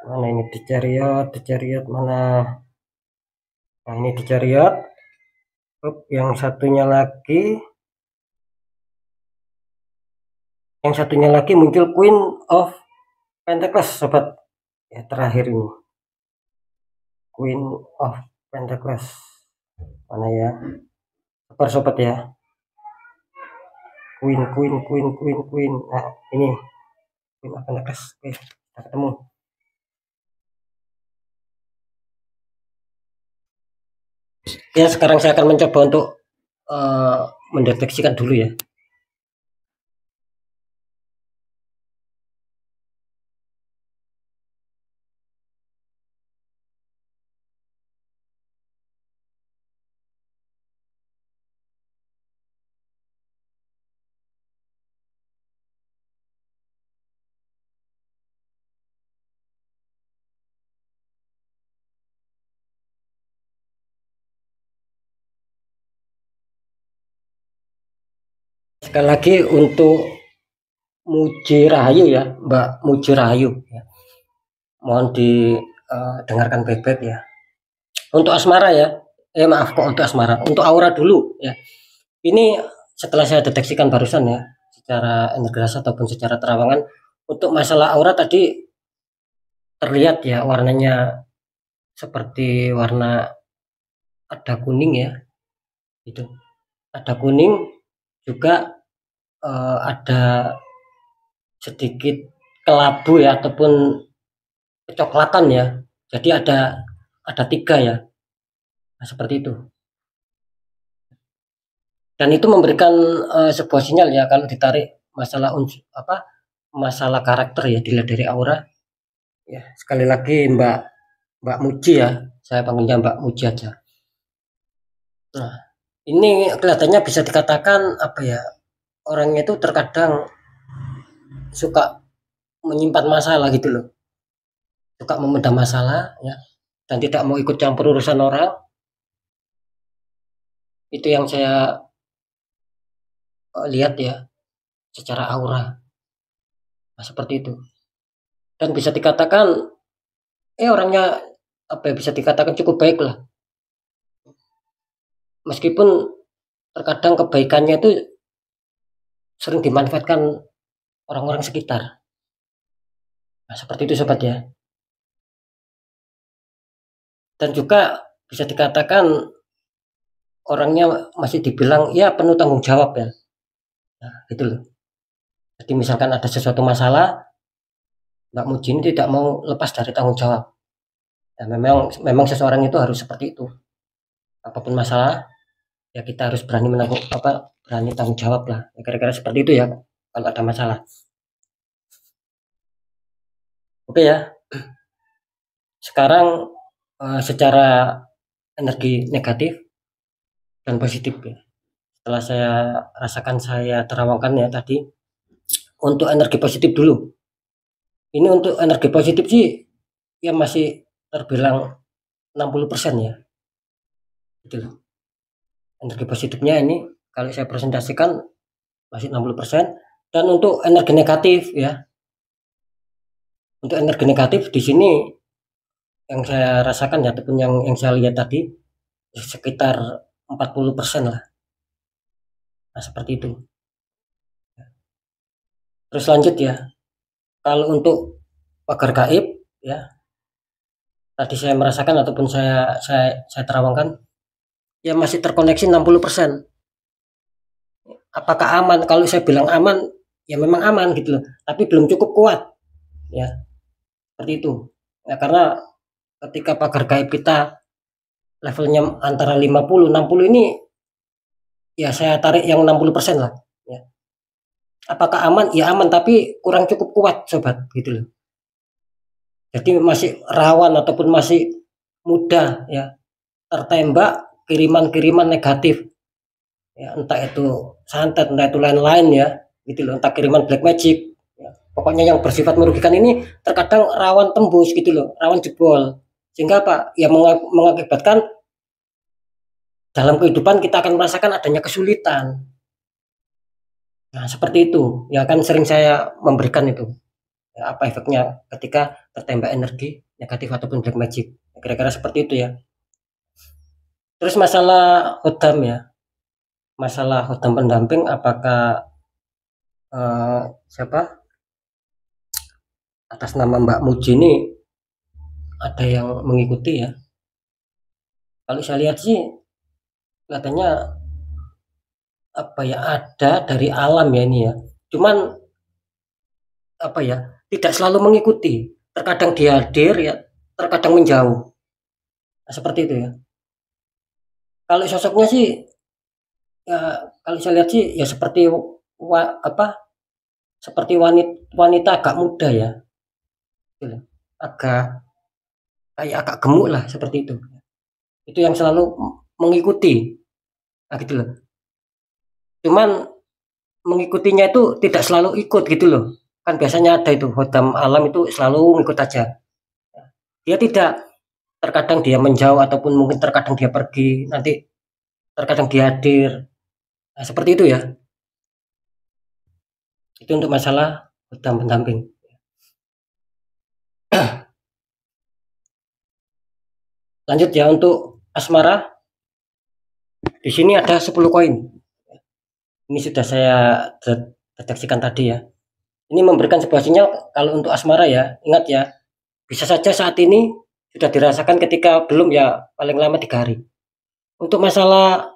Mana ini The Chariot? The Chariot mana? Nah, ini The Chariot. Yang satunya lagi muncul Queen of Pentecost, sobat. Ya, terakhir ini. Queen of Pentecost. Mana ya? Sabar sobat ya. Queen. Nah, ini Queen of Pentecost. Oke, kita ketemu. Ya, sekarang saya akan mencoba untuk mendeteksikan dulu ya. Sekali lagi untuk Muji Rahayu ya, Mbak Muji Rahayu ya. Mohon didengarkan baik-baik ya. Untuk asmara ya, maaf kok untuk asmara, untuk aura dulu ya. Ini setelah saya deteksikan barusan ya, secara energi rasa ataupun secara terawangan, untuk masalah aura tadi terlihat ya warnanya seperti warna ada kuning ya, itu ada kuning juga, ada sedikit kelabu ya ataupun kecoklatan ya. Jadi ada 3 ya. Nah, seperti itu. Dan itu memberikan sebuah sinyal ya kalau ditarik masalah masalah karakter ya dilihat dari aura. Ya, sekali lagi Mbak Muji ya. Saya panggilnya Mbak Muji aja. Nah, ini kelihatannya bisa dikatakan apa ya? Orangnya itu terkadang suka menyimpan masalah gitu loh. Suka memendam masalah ya dan tidak mau ikut campur urusan orang. Itu yang saya lihat ya secara aura. Nah, seperti itu. Dan bisa dikatakan orangnya apa ya, bisa dikatakan cukup baik lah. Meskipun terkadang kebaikannya itu sering dimanfaatkan orang-orang sekitar. Nah, seperti itu sobat ya. Dan juga bisa dikatakan orangnya masih dibilang ya penuh tanggung jawab ya. Nah, gitu loh. Jadi misalkan ada sesuatu masalah, Mbak Muji ini tidak mau lepas dari tanggung jawab. Ya, memang seseorang itu harus seperti itu. Apapun masalah, ya kita harus berani berani tanggung jawab lah. Ya, kira-kira seperti itu ya kalau ada masalah. Oke ya. Sekarang secara energi negatif dan positif ya. Setelah saya rasakan, saya terawangkan ya tadi. Untuk energi positif dulu. Ini untuk energi positif sih ya masih terbilang 60% ya. Gitu loh. Energi positifnya ini kalau saya presentasikan masih 60%. Dan untuk energi negatif ya. Untuk energi negatif di sini yang saya rasakan ya ataupun yang saya lihat tadi sekitar 40% lah. Nah, seperti itu. Terus lanjut ya. Kalau untuk pagar gaib ya, tadi saya merasakan ataupun saya terawangkan ya masih terkoneksi 60%. Apakah aman? Kalau saya bilang aman, ya memang aman gitu loh, tapi belum cukup kuat ya. Seperti itu. Ya, karena ketika pagar gaib kita levelnya antara 50 60 ini ya saya tarik yang 60% lah ya. Apakah aman? Ya aman tapi kurang cukup kuat sobat gitu loh. Jadi masih rawan ataupun masih mudah ya tertembak kiriman-kiriman negatif ya, entah itu santet, entah itu lain-lain ya gitu loh, entah kiriman black magic ya. Pokoknya yang bersifat merugikan ini terkadang rawan tembus gitu loh, rawan jebol, sehingga apa ya mengakibatkan dalam kehidupan kita akan merasakan adanya kesulitan. Nah seperti itu ya, kan sering saya memberikan itu ya, apa efeknya ketika tertembak energi negatif ataupun black magic, kira-kira seperti itu ya. Terus masalah hodam ya, masalah hodam pendamping, apakah siapa atas nama Mbak Muji ini ada yang mengikuti ya? Kalau saya lihat sih katanya apa ya, ada dari alam ya ini ya. Cuman apa ya, tidak selalu mengikuti. Terkadang dia hadir ya, terkadang menjauh. Nah, seperti itu ya. Kalau sosoknya sih ya, kalau saya lihat sih ya seperti apa? Seperti wanita, wanita agak muda ya. Gitu loh. Agak kayak agak gemuk lah seperti itu. Itu yang selalu mengikuti. Nah, gitu loh. Cuman mengikutinya itu tidak selalu ikut gitu loh. Kan biasanya ada itu hodam alam itu selalu ngikut aja. Dia tidak, terkadang dia menjauh ataupun mungkin terkadang dia pergi, nanti terkadang dia hadir. Nah, seperti itu ya. Itu untuk masalah hodam pendamping. Lanjut ya untuk asmara. Di sini ada 10 koin. Ini sudah saya deteksikan tadi ya. Ini memberikan sebuah sinyal kalau untuk asmara ya. Ingat ya, bisa saja saat ini sudah dirasakan, ketika belum ya paling lama 3 hari. Untuk masalah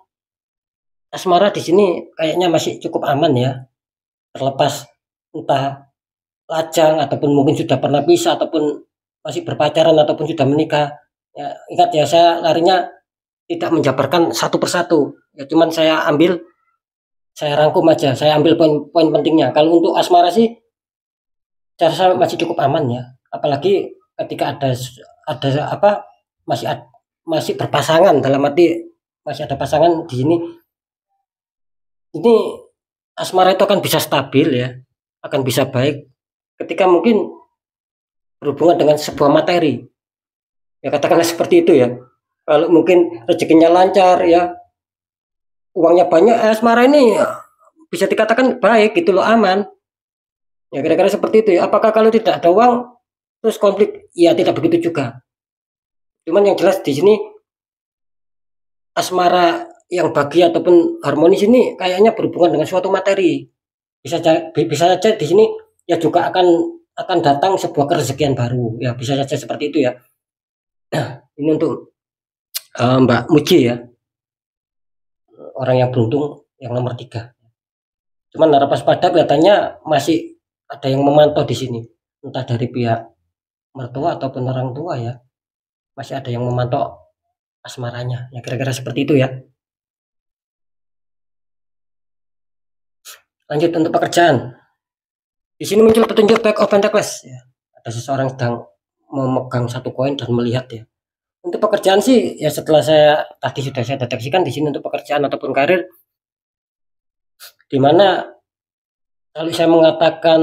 asmara di sini kayaknya masih cukup aman ya. Terlepas entah lajang ataupun mungkin sudah pernah pisah ataupun masih berpacaran ataupun sudah menikah. Ya, ingat ya, saya larinya tidak menjabarkan satu persatu. Ya cuman saya rangkum aja, saya ambil poin-poin pentingnya. Kalau untuk asmara sih saya rasa masih cukup aman ya. Apalagi ketika ada apa, masih masih berpasangan, dalam arti masih ada pasangan di sini. Ini asmara itu akan bisa stabil ya, akan bisa baik ketika mungkin berhubungan dengan sebuah materi. Ya katakanlah seperti itu ya. Kalau mungkin rezekinya lancar ya, uangnya banyak, asmara ini bisa dikatakan baik gitu loh, aman. Ya kira-kira seperti itu ya. Apakah kalau tidak ada uang terus konflik? Ya tidak begitu juga. Cuman yang jelas di sini asmara yang bahagia ataupun harmonis ini kayaknya berhubungan dengan suatu materi. Bisa saja di sini ya juga akan datang sebuah kerezekian baru. Ya bisa saja seperti itu ya. Ini untuk Mbak Muji ya, orang yang beruntung yang nomor 3. Cuman narapas pada kelihatannya masih ada yang memantau di sini, entah dari pihak mertua ataupun orang tua ya, masih ada yang memantau asmaranya. Ya kira-kira seperti itu ya. Lanjut untuk pekerjaan. Di sini muncul petunjuk back of pentacles ya. Ada seseorang sedang memegang satu koin dan melihat ya. Untuk pekerjaan sih ya, setelah saya tadi sudah saya deteksikan di sini untuk pekerjaan ataupun karir, di mana kalau saya mengatakan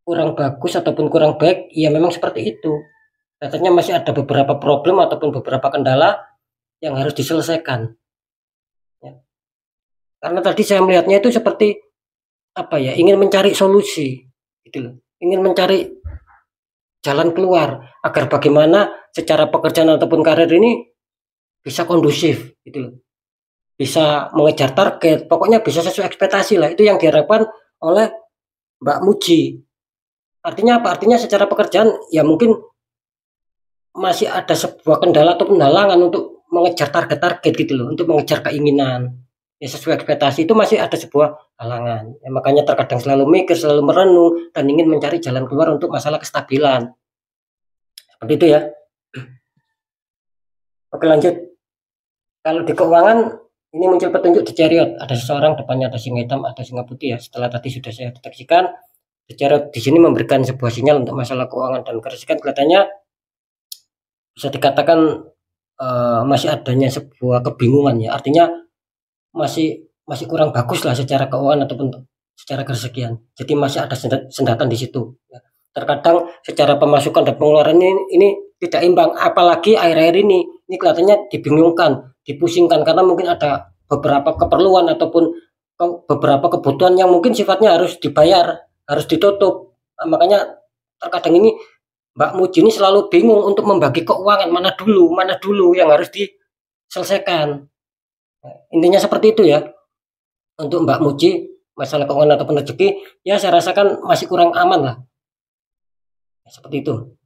kurang bagus ataupun kurang baik, ya memang seperti itu. Katanya masih ada beberapa problem ataupun beberapa kendala yang harus diselesaikan. Ya. Karena tadi saya melihatnya itu seperti apa ya, ingin mencari solusi, gitu loh. Ingin mencari jalan keluar agar bagaimana secara pekerjaan ataupun karir ini bisa kondusif, gitu loh. Bisa mengejar target, pokoknya bisa sesuai ekspektasi lah. Itu yang diharapkan oleh Mbak Muji. Artinya apa? Artinya secara pekerjaan ya mungkin masih ada sebuah kendala atau halangan untuk mengejar target-target gitu loh, untuk mengejar keinginan. Ya sesuai ekspektasi itu masih ada sebuah halangan. Ya, makanya terkadang selalu mikir, selalu merenung dan ingin mencari jalan keluar untuk masalah kestabilan. Seperti itu ya. Oke lanjut. Kalau di keuangan ini muncul petunjuk di chariot. Ada seseorang, depannya ada singa hitam, ada singa putih ya. Setelah tadi sudah saya deteksikan. secara di sini memberikan sebuah sinyal untuk masalah keuangan dan keresikan kelihatannya bisa dikatakan masih adanya sebuah kebingungan ya. Artinya masih masih kurang bagus lah secara keuangan ataupun secara keresakian. Jadi masih ada sendatan di situ. Ya. Terkadang secara pemasukan dan pengeluaran ini tidak imbang. Apalagi akhir-akhir ini kelihatannya dibingungkan, dipusingkan karena mungkin ada beberapa keperluan ataupun beberapa kebutuhan yang mungkin sifatnya harus dibayar, harus ditutup. Nah, makanya terkadang ini Mbak Muji ini selalu bingung untuk membagi keuangan mana dulu yang harus diselesaikan. Intinya seperti itu ya. Untuk Mbak Muji, masalah keuangan ataupun rezeki, ya saya rasakan masih kurang aman lah. Seperti itu.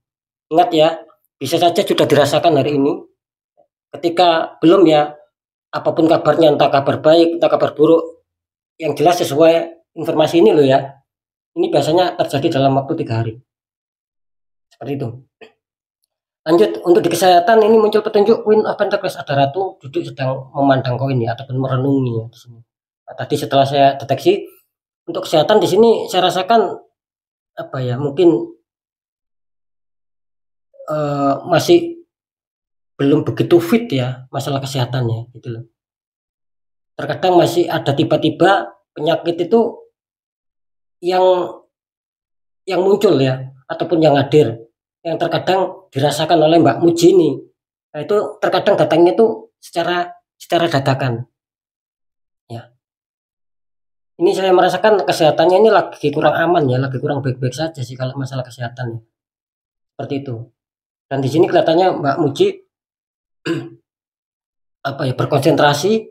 Ingat ya, bisa saja sudah dirasakan hari ini. Ketika belum ya, apapun kabarnya, entah kabar baik, entah kabar buruk, yang jelas sesuai informasi ini loh ya. Ini biasanya terjadi dalam waktu 3 hari. Seperti itu. Lanjut, untuk di kesehatan ini muncul petunjuk Queen of Pentacles, ada ratu duduk sedang memandang koin ya, ataupun merenungi ya di sini. Nah, tadi setelah saya deteksi untuk kesehatan di sini saya rasakan apa ya, mungkin masih belum begitu fit ya masalah kesehatannya gitu loh. Terkadang masih ada tiba-tiba penyakit itu yang muncul ya ataupun yang hadir yang terkadang dirasakan oleh Mbak Muji ini. Nah, itu terkadang datangnya itu secara secara dadakan. Ya. Ini saya merasakan kesehatannya ini lagi kurang aman ya, lagi kurang baik-baik saja sih kalau masalah kesehatan. Seperti itu. Dan di sini kelihatannya Mbak Muji apa ya, berkonsentrasi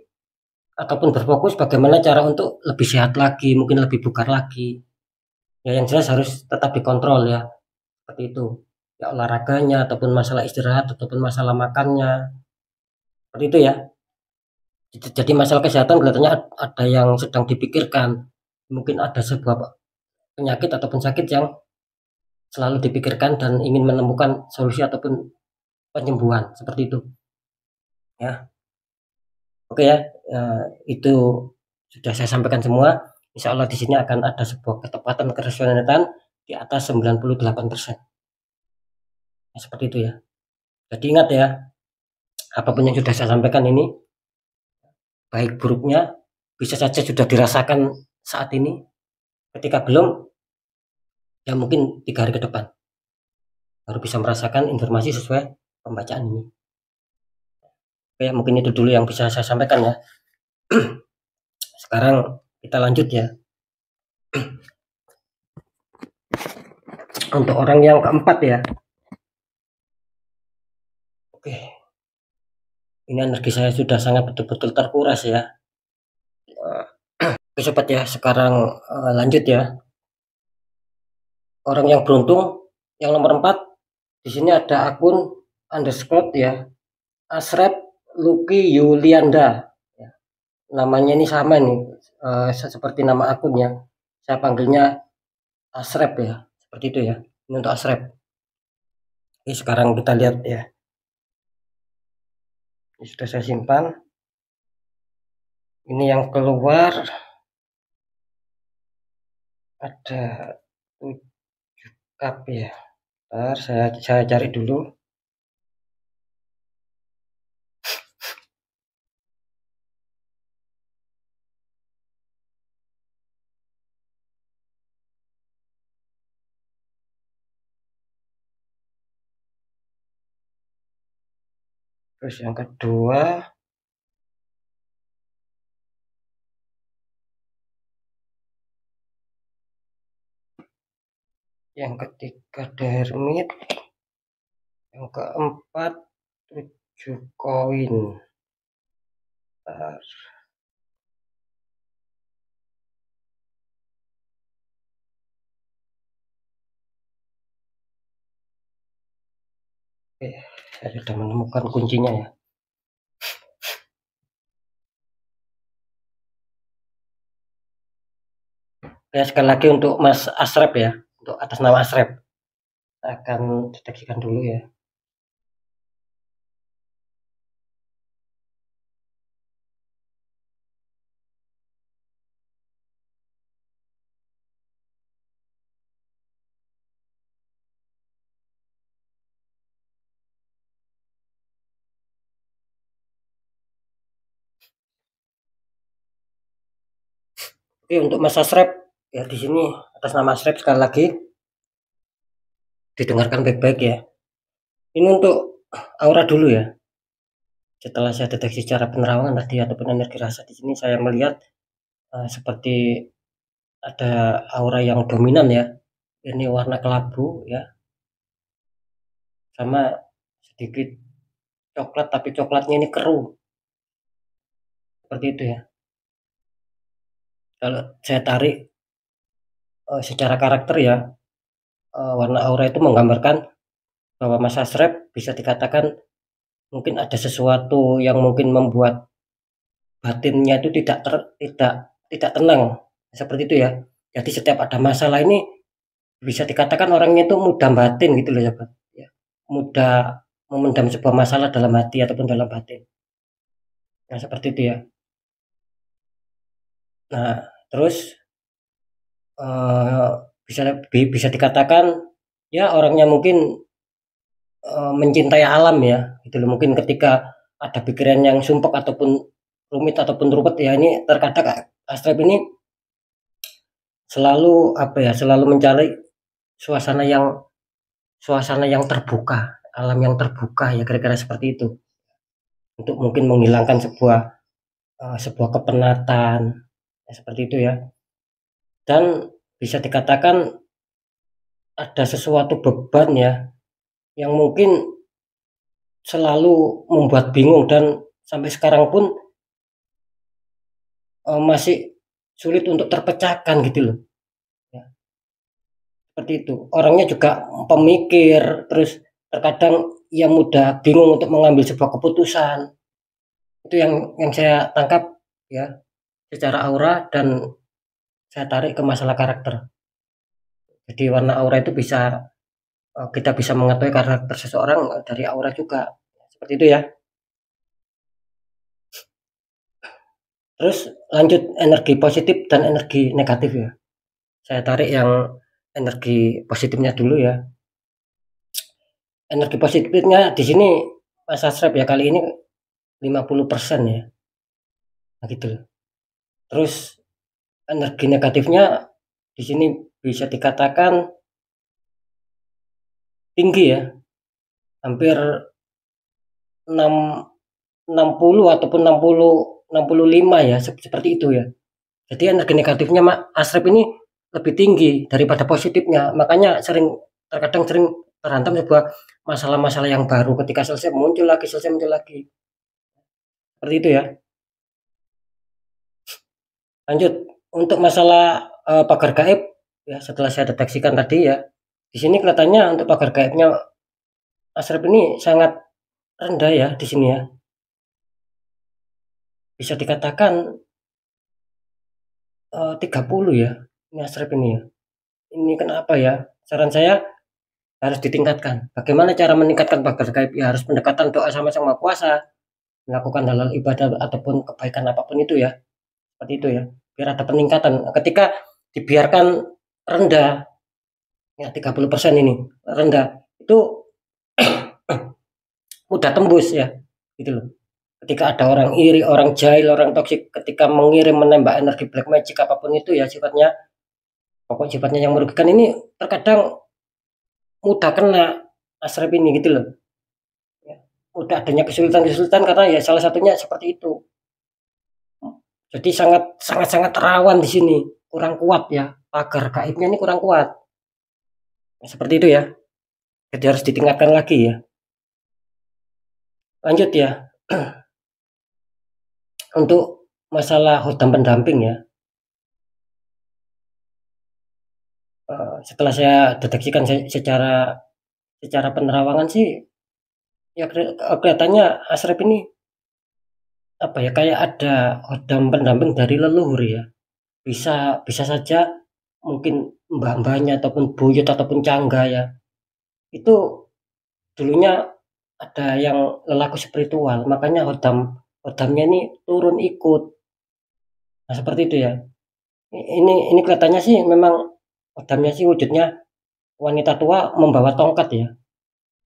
ataupun berfokus bagaimana cara untuk lebih sehat lagi, mungkin lebih bugar lagi. Ya yang jelas harus tetap dikontrol ya. Seperti itu. Ya olahraganya ataupun masalah istirahat ataupun masalah makannya. Seperti itu ya. Jadi masalah kesehatan kelihatannya ada yang sedang dipikirkan. Mungkin ada sebuah penyakit ataupun sakit yang selalu dipikirkan dan ingin menemukan solusi ataupun penyembuhan. Seperti itu. Ya. Oke ya. Itu sudah saya sampaikan semua. Insya Allah di sini akan ada sebuah ketepatan keresonansan di atas 98%. Ya, seperti itu ya. Jadi ingat ya, apapun yang sudah saya sampaikan ini, baik buruknya bisa saja sudah dirasakan saat ini. Ketika belum, ya mungkin 3 hari ke depan baru bisa merasakan informasi sesuai pembacaan ini. Oke, mungkin itu dulu yang bisa saya sampaikan ya. Sekarang kita lanjut ya. Untuk orang yang keempat ya. Oke. Ini energi saya sudah sangat betul-betul terkuras ya. Oke sobat ya, sekarang lanjut ya. Orang yang beruntung yang nomor 4 di sini ada akun underscore ya. Asrep Lucky Yulianda. Ya. Namanya ini sama nih seperti nama akunnya. Saya panggilnya Asrep ya. Seperti itu ya. Ini untuk Asrep. Oke, sekarang kita lihat ya. Ini sudah saya simpan. Ini yang keluar ada 7 cup ya. Bentar, saya cari dulu. Terus yang kedua yang ketiga The Hermit, yang keempat 7 koin. Bentar. Oke, saya sudah menemukan kuncinya ya. Ya sekali lagi untuk Mas Asrep ya, untuk atas nama Asrep. Saya akan deteksikan dulu ya. Oke, untuk Mas Asrep ya di sini atas nama Asrep sekali lagi didengarkan baik-baik ya. Ini untuk aura dulu ya. Setelah saya deteksi secara penerawangan tadi ataupun energi rasa di sini saya melihat seperti ada aura yang dominan ya. Ini warna kelabu ya, sama sedikit coklat tapi coklatnya ini keruh. Seperti itu ya. Kalau saya tarik secara karakter ya, warna aura itu menggambarkan bahwa Mas Asrep bisa dikatakan mungkin ada sesuatu yang mungkin membuat batinnya itu tidak tenang, seperti itu ya. Jadi setiap ada masalah ini bisa dikatakan orangnya itu mudah batin gitu loh sahabat ya. Mudah memendam sebuah masalah dalam hati ataupun dalam batin. Nah, seperti itu ya. Nah, terus uh, bisa dikatakan ya orangnya mungkin mencintai alam ya. Gitu loh. Mungkin ketika ada pikiran yang sumpek ataupun rumit ataupun ruwet ya, ini terkadang Astrep ini selalu apa ya, selalu mencari suasana yang terbuka, alam yang terbuka ya, kira-kira seperti itu. Untuk mungkin menghilangkan sebuah kepenatan ya, seperti itu ya. Dan bisa dikatakan ada sesuatu beban ya yang mungkin selalu membuat bingung dan sampai sekarang pun masih sulit untuk terpecahkan gitu loh. Ya, seperti itu. Orangnya juga pemikir, terus terkadang ia mudah bingung untuk mengambil sebuah keputusan. Itu yang saya tangkap ya secara aura dan saya tarik ke masalah karakter. Jadi warna aura itu kita bisa mengetahui karakter seseorang dari aura juga. Seperti itu ya. Terus lanjut energi positif dan energi negatif ya. Saya tarik yang energi positifnya dulu ya. Energi positifnya di sini Mas Asrep ya kali ini 50% ya. Nah, gitu. Terus energi negatifnya di sini bisa dikatakan tinggi ya. Hampir 6 60 ataupun 65 ya, seperti itu ya. Jadi energi negatifnya Asrep ini lebih tinggi daripada positifnya. Makanya terkadang sering terhantam sebuah masalah-masalah yang baru, ketika selesai muncul lagi, selesai muncul lagi. Seperti itu ya. Lanjut untuk masalah pagar gaib ya, setelah saya deteksikan tadi ya. Di sini kelihatannya untuk pagar gaibnya Asrep ini sangat rendah ya di sini ya. Bisa dikatakan 30 ya. Ini Asrep ini ya. Ini kenapa ya? Saran saya harus ditingkatkan. Bagaimana cara meningkatkan pagar gaib? Ya harus pendekatan doa sama Sang Maha Kuasa, melakukan hal-hal ibadah ataupun kebaikan apapun itu ya. Seperti itu ya. Biar ada peningkatan. Ketika dibiarkan rendah ya 30% ini rendah, itu mudah tembus ya. Gitu loh. Ketika ada orang iri, orang jahil, orang toksik, ketika mengirim menembak energi black magic apapun itu ya sifatnya, pokok sifatnya yang merugikan ini terkadang mudah kena Asrep ini gitu loh. Ya, mudah adanya kesulitan-kesulitan karena ya salah satunya seperti itu. Jadi sangat sangat sangat rawan di sini, kurang kuat ya. Pagar gaibnya ini kurang kuat. Seperti itu ya. Jadi harus ditingkatkan lagi ya. Lanjut ya. Untuk masalah hutan pendamping ya. Setelah saya deteksikan secara penerawangan sih ya kelihatannya Asrep ini apa ya, kayak ada hodam pendamping dari leluhur ya. Bisa bisa saja mungkin mbah-mbahnya ataupun buyut ataupun cangga ya. Itu dulunya ada yang lelaku spiritual, makanya hodamnya ini turun ikut. Nah, seperti itu ya. Ini kelihatannya sih memang hodamnya sih wujudnya wanita tua membawa tongkat ya.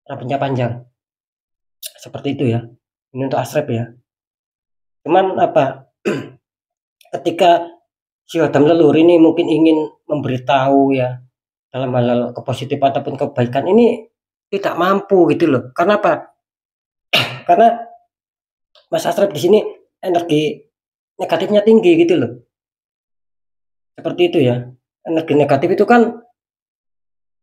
Rambutnya panjang. Seperti itu ya. Ini untuk Asrep ya. Cuman apa? Ketika si Hodam Leluhur ini mungkin ingin memberitahu ya dalam hal kepositifan ataupun kebaikan ini tidak mampu gitu loh. Karena apa? Karena Mas Asrep di sini energi negatifnya tinggi gitu loh. Seperti itu ya. Energi negatif itu kan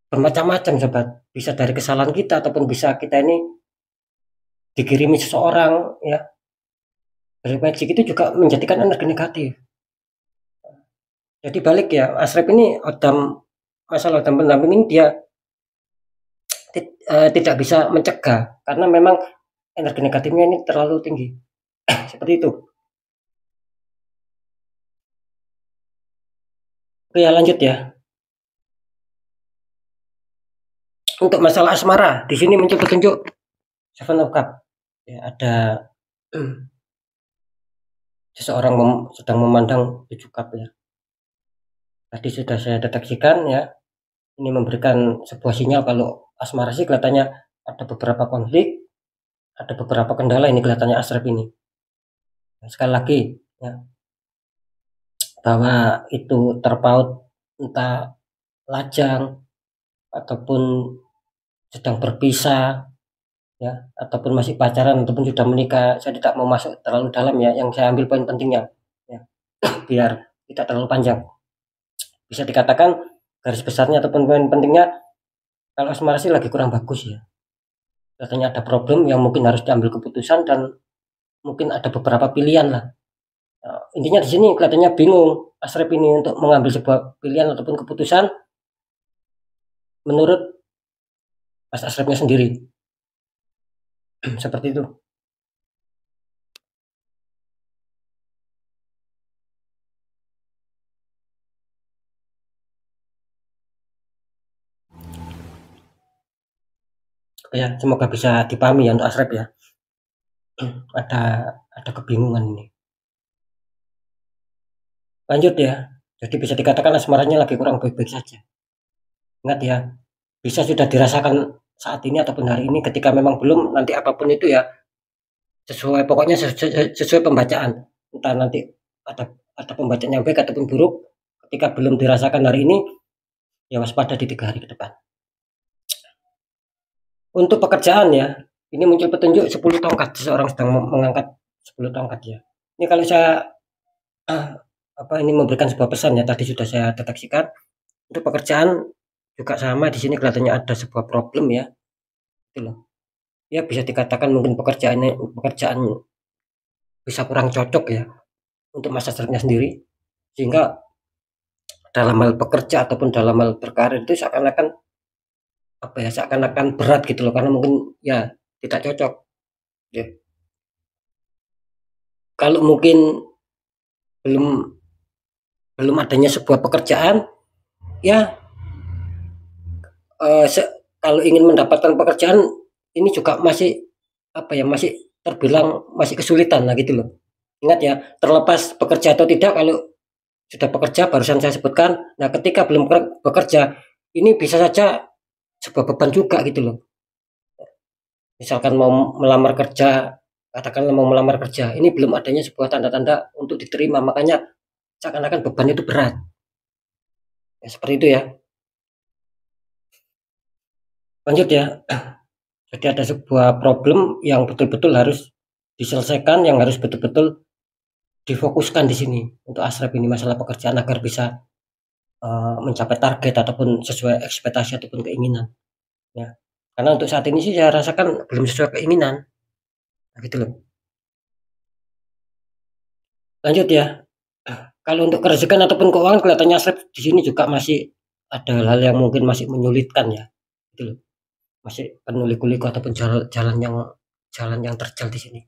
bermacam-macam sobat. Bisa dari kesalahan kita ataupun bisa kita ini dikirimi seseorang ya. Dari magic itu juga menjadikan energi negatif. Jadi balik ya, Asrep ini masalah Hodam pendamping ini dia tidak bisa mencegah karena memang energi negatifnya ini terlalu tinggi. Seperti itu. Oke ya, lanjut ya. Untuk masalah asmara, di sini muncul petunjuk Seven of Cup. Ya, ada seseorang sedang memandang 7 cup ya. Tadi sudah saya deteksikan ya. Ini memberikan sebuah sinyal kalau asmara sih kelihatannya ada beberapa konflik, ada beberapa kendala ini kelihatannya Asrep ini. Nah, sekali lagi ya, bahwa itu terpaut entah lajang ataupun sedang berpisah ya, ataupun masih pacaran ataupun sudah menikah, saya tidak mau masuk terlalu dalam ya. Yang saya ambil poin pentingnya ya, biar tidak terlalu panjang. Bisa dikatakan garis besarnya ataupun poin pentingnya, kalau asmara sih lagi kurang bagus ya. Katanya ada problem yang mungkin harus diambil keputusan dan mungkin ada beberapa pilihan lah. Nah, intinya di sini kelihatannya bingung Asrep ini untuk mengambil sebuah pilihan ataupun keputusan menurut Mas Asrepnya sendiri. Seperti itu. Ya, semoga bisa dipahami ya untuk Asrep ya. ada kebingungan ini. Lanjut ya. Jadi bisa dikatakan asmaranya lagi kurang baik-baik saja. Ingat ya, bisa sudah dirasakan saat ini ataupun hari ini, ketika memang belum, nanti apapun itu ya sesuai, pokoknya sesuai pembacaan. Entah nanti ada pembacaan yang baik ataupun buruk, ketika belum dirasakan hari ini, ya waspada di 3 hari ke depan. Untuk pekerjaan ya, ini muncul petunjuk 10 tongkat, seseorang sedang mengangkat 10 tongkat ya. Ini kalau saya ini memberikan sebuah pesan ya, tadi sudah saya deteksikan. Untuk pekerjaan juga sama, di sini kelihatannya ada sebuah problem ya. Gitu loh. Ya bisa dikatakan mungkin pekerjaan bisa kurang cocok ya untuk masa Asrepnya sendiri, sehingga dalam hal bekerja ataupun dalam hal berkarir itu seakan-akan berat gitu loh, karena mungkin ya tidak cocok ya. Kalau mungkin belum adanya sebuah pekerjaan ya, kalau ingin mendapatkan pekerjaan ini juga masih masih terbilang masih kesulitan lah gitu loh. Ingat ya, terlepas bekerja atau tidak, kalau sudah bekerja barusan saya sebutkan, nah ketika belum bekerja ini bisa saja sebuah beban juga gitu loh. Misalkan mau melamar kerja, katakanlah mau melamar kerja, ini belum adanya sebuah tanda-tanda untuk diterima, makanya seakan-akan beban itu berat ya, seperti itu ya. Lanjut ya. Jadi ada sebuah problem yang betul-betul harus diselesaikan, yang harus betul-betul difokuskan di sini untuk Asrep ini, masalah pekerjaan agar bisa mencapai target ataupun sesuai ekspektasi ataupun keinginan ya. Karena untuk saat ini sih saya rasakan belum sesuai keinginan. Nah, gitu loh. Lanjut ya. Kalau untuk kerezekan ataupun keuangan kelihatannya Asrep di sini juga masih ada hal-hal yang mungkin masih menyulitkan ya. Gitu loh. Masih penuh liku-liku ataupun jalan yang terjal di sini.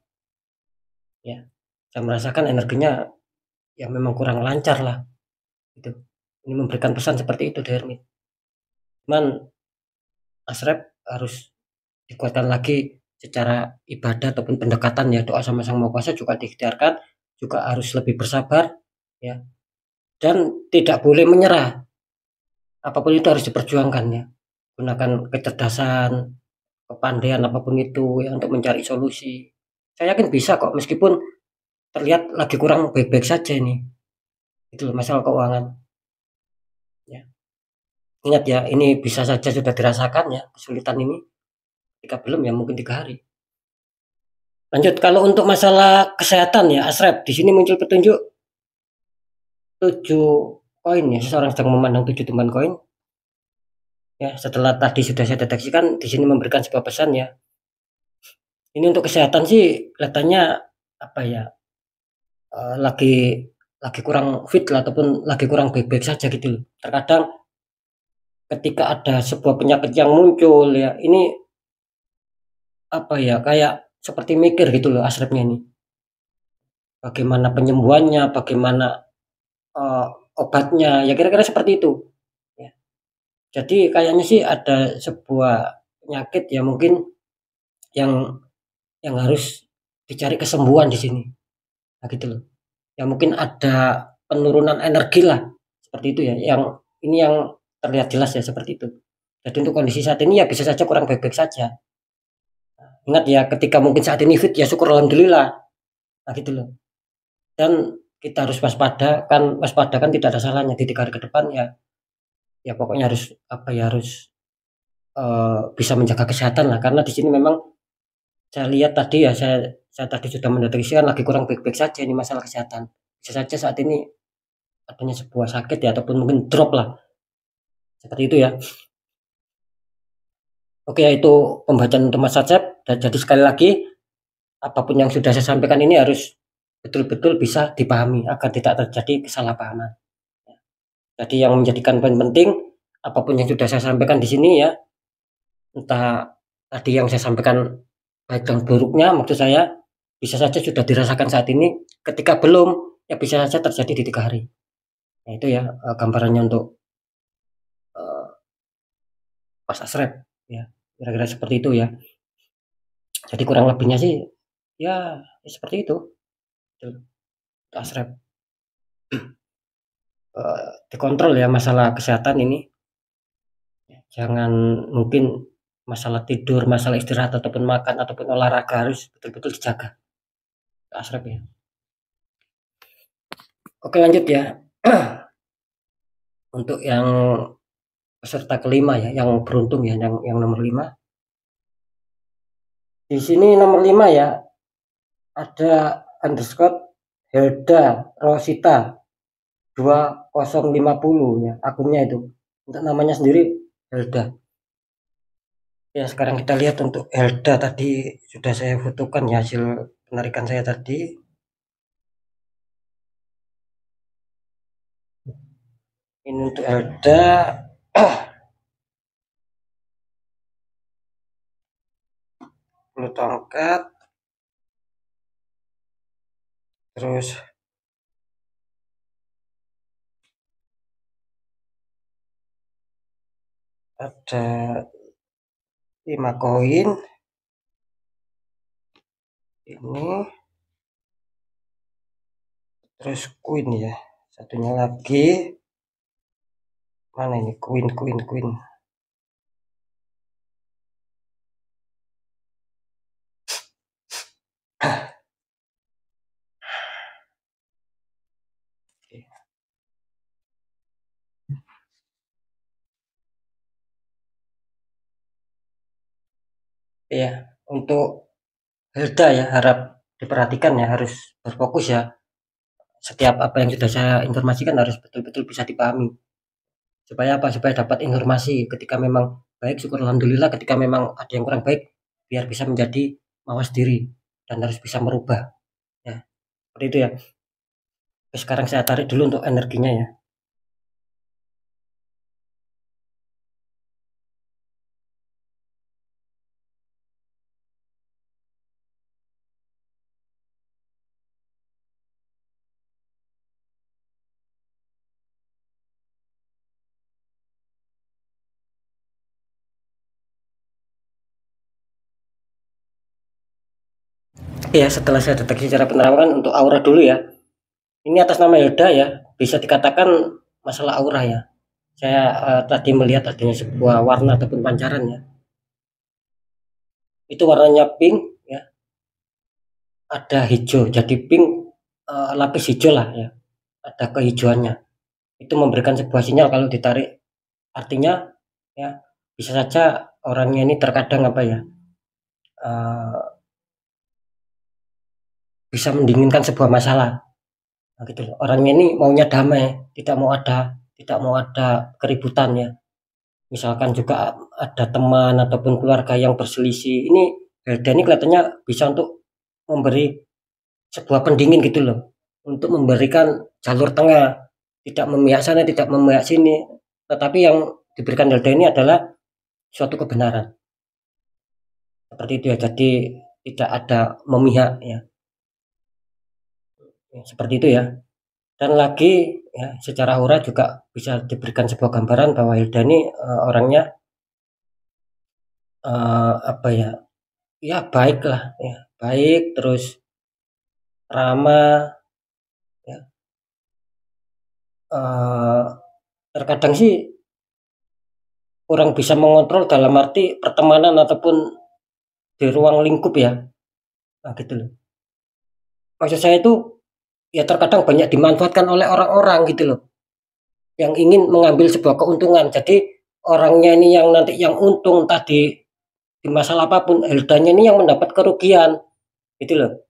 Ya. Saya merasakan energinya ya memang kurang lancar lah. Gitu. Ini memberikan pesan seperti itu, Hermit. Cuman Asrep harus dikuatkan lagi secara ibadah ataupun pendekatan ya, doa sama Sang Maha Kuasa juga diikhtiarkan, juga harus lebih bersabar ya, dan tidak boleh menyerah. Apapun itu harus diperjuangkan ya. Gunakan kecerdasan, kepandaian apapun itu ya untuk mencari solusi. Saya yakin bisa kok, meskipun terlihat lagi kurang baik-baik saja ini. Itu loh, masalah keuangan. Ya. Ingat ya, ini bisa saja sudah dirasakan ya kesulitan ini. Jika belum ya mungkin 3 hari. Lanjut, kalau untuk masalah kesehatan ya, Asrep, di sini muncul petunjuk 7 koin ya, seseorang sedang memandang 7 tumpuan koin. Ya, setelah tadi sudah saya deteksikan, di sini memberikan sebuah pesan ya. Ini untuk kesehatan sih kelihatannya apa ya? Lagi kurang fit lah ataupun lagi kurang baik-baik saja gitu loh. Terkadang ketika ada sebuah penyakit yang muncul ya, ini apa ya? Kayak seperti mikir gitu loh Asrepnya ini. Bagaimana penyembuhannya, bagaimana uh, obatnya, ya kira-kira seperti itu. Ya. Jadi kayaknya sih ada sebuah penyakit ya mungkin yang harus dicari kesembuhan di sini. Nah, gitu loh. Ya mungkin ada penurunan energi lah seperti itu ya. Yang terlihat jelas ya seperti itu. Jadi untuk kondisi saat ini ya bisa saja kurang baik-baik saja. Ingat ya ketika mungkin saat ini fit ya syukur alhamdulillah. Nah gitu loh. Dan kita harus waspada kan tidak ada salahnya di 3 hari ke depan ya. Ya pokoknya harus apa ya harus bisa menjaga kesehatan lah karena di sini memang saya lihat tadi ya saya tadi sudah mendeteksi kan lagi kurang baik-baik saja ini masalah kesehatan. Bisa saja saat ini adanya sebuah sakit ya ataupun mungkin drop lah. Seperti itu ya. Oke, ya itu pembacaan untuk Mas Acep. Dan jadi sekali lagi apapun yang sudah saya sampaikan ini harus betul-betul bisa dipahami agar tidak terjadi kesalahpahaman. Jadi yang menjadikan poin penting apapun yang sudah saya sampaikan di sini ya, entah tadi yang saya sampaikan baik dan buruknya maksud saya bisa saja sudah dirasakan saat ini, ketika belum ya bisa saja terjadi di 3 hari. Nah itu ya gambarannya untuk Mas Asrep ya kira-kira seperti itu ya. Jadi kurang lebihnya sih ya, ya seperti itu. Asrep dikontrol ya masalah kesehatan ini. Jangan mungkin masalah tidur, masalah istirahat ataupun makan ataupun olahraga harus betul-betul dijaga. Asrep ya. Oke lanjut ya. Untuk yang peserta kelima ya, yang beruntung ya, yang nomor 5. Di sini nomor 5 ya, ada underscore Helda Rosita 2050 ya, akunnya itu. Untuk namanya sendiri Helda. Ya, sekarang kita lihat untuk Helda tadi sudah saya fotokan ya hasil penarikan saya tadi. Ini untuk Helda 10 tongkat. Terus ada 5 koin. Ini terus queen ya. Satunya lagi mana ini queen. Ya, untuk Hilda ya harap diperhatikan ya, harus berfokus ya. Setiap apa yang sudah saya informasikan harus betul-betul bisa dipahami. Supaya apa? Supaya dapat informasi ketika memang baik syukur alhamdulillah, ketika memang ada yang kurang baik biar bisa menjadi mawas diri dan harus bisa merubah ya. Seperti itu ya. Sekarang saya tarik dulu untuk energinya ya. Ya, setelah saya deteksi cara penerapan untuk aura dulu ya. Ini atas nama Hilda ya, bisa dikatakan masalah aura ya. Saya tadi melihat adanya sebuah warna ataupun pancaran ya. Itu warnanya pink ya. Ada hijau, jadi pink lapis hijau lah ya. ada kehijauannya. Itu memberikan sebuah sinyal kalau ditarik. Artinya ya bisa saja orangnya ini terkadang apa ya, bisa mendinginkan sebuah masalah. Nah, gitu loh. Orangnya ini maunya damai, tidak mau ada keributan ya. Misalkan juga ada teman ataupun keluarga yang berselisih. Ini Helda ini kelihatannya bisa untuk memberi sebuah pendingin gitu loh. Untuk memberikan jalur tengah, tidak memihak sana, tidak memihak sini. Tetapi yang diberikan Helda ini adalah suatu kebenaran. Seperti itu ya. Jadi tidak ada memihak ya. Seperti itu ya. Dan lagi ya, secara aura juga bisa diberikan sebuah gambaran bahwa Hilda ini orangnya apa ya, ya baik lah ya, baik terus ramah ya. eh, Terkadang sih kurang bisa mengontrol dalam arti pertemanan ataupun di ruang lingkup ya. Nah, gitu loh. Maksud saya itu ya terkadang banyak dimanfaatkan oleh orang-orang gitu loh, yang ingin mengambil sebuah keuntungan. Jadi orangnya ini yang nanti yang untung tadi di masalah apapun, Heldanya ini yang mendapat kerugian gitu loh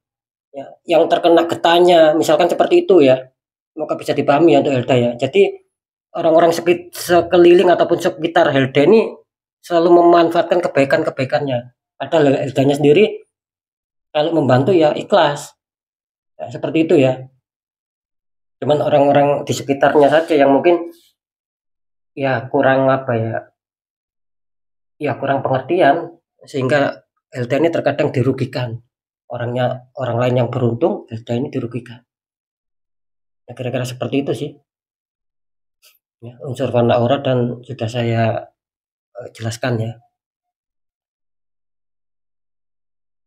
ya, yang terkena getahnya misalkan seperti itu ya. Semoga bisa dipahami ya untuk Helda ya. Jadi orang-orang sekeliling ataupun sekitar Helda ini selalu memanfaatkan kebaikan-kebaikannya, padahal Heldanya sendiri kalau membantu ya ikhlas ya, seperti itu ya. Cuman orang-orang di sekitarnya saja yang mungkin ya kurang apa ya, ya kurang pengertian, sehingga Helda ini terkadang dirugikan. Orang lain yang beruntung, Helda ini dirugikan. Ya, kira-kira seperti itu sih. Ya, unsur warna aura dan sudah saya jelaskan ya.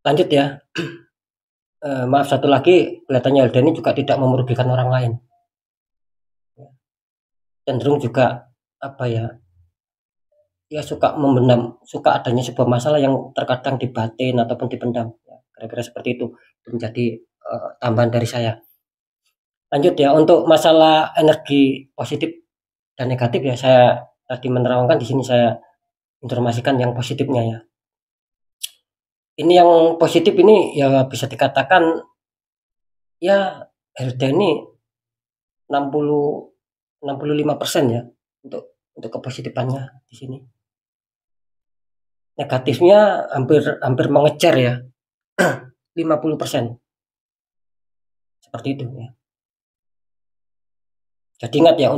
Lanjut ya. Maaf, satu lagi, kelihatannya Helda ini juga tidak merugikan orang lain. Cenderung juga apa ya? Ya suka adanya sebuah masalah yang terkadang dibatin ataupun dipendam. Ya, kira-kira seperti itu. Itu menjadi tambahan dari saya. Lanjut ya, untuk masalah energi positif dan negatif ya, saya tadi menerangkan di sini saya informasikan yang positifnya ya. Ini yang positif ini ya bisa dikatakan ya Helda ini 65% ya untuk kepositifannya di sini. Negatifnya hampir hampir mengejar ya 50%. Seperti itu ya. Jadi ingat ya,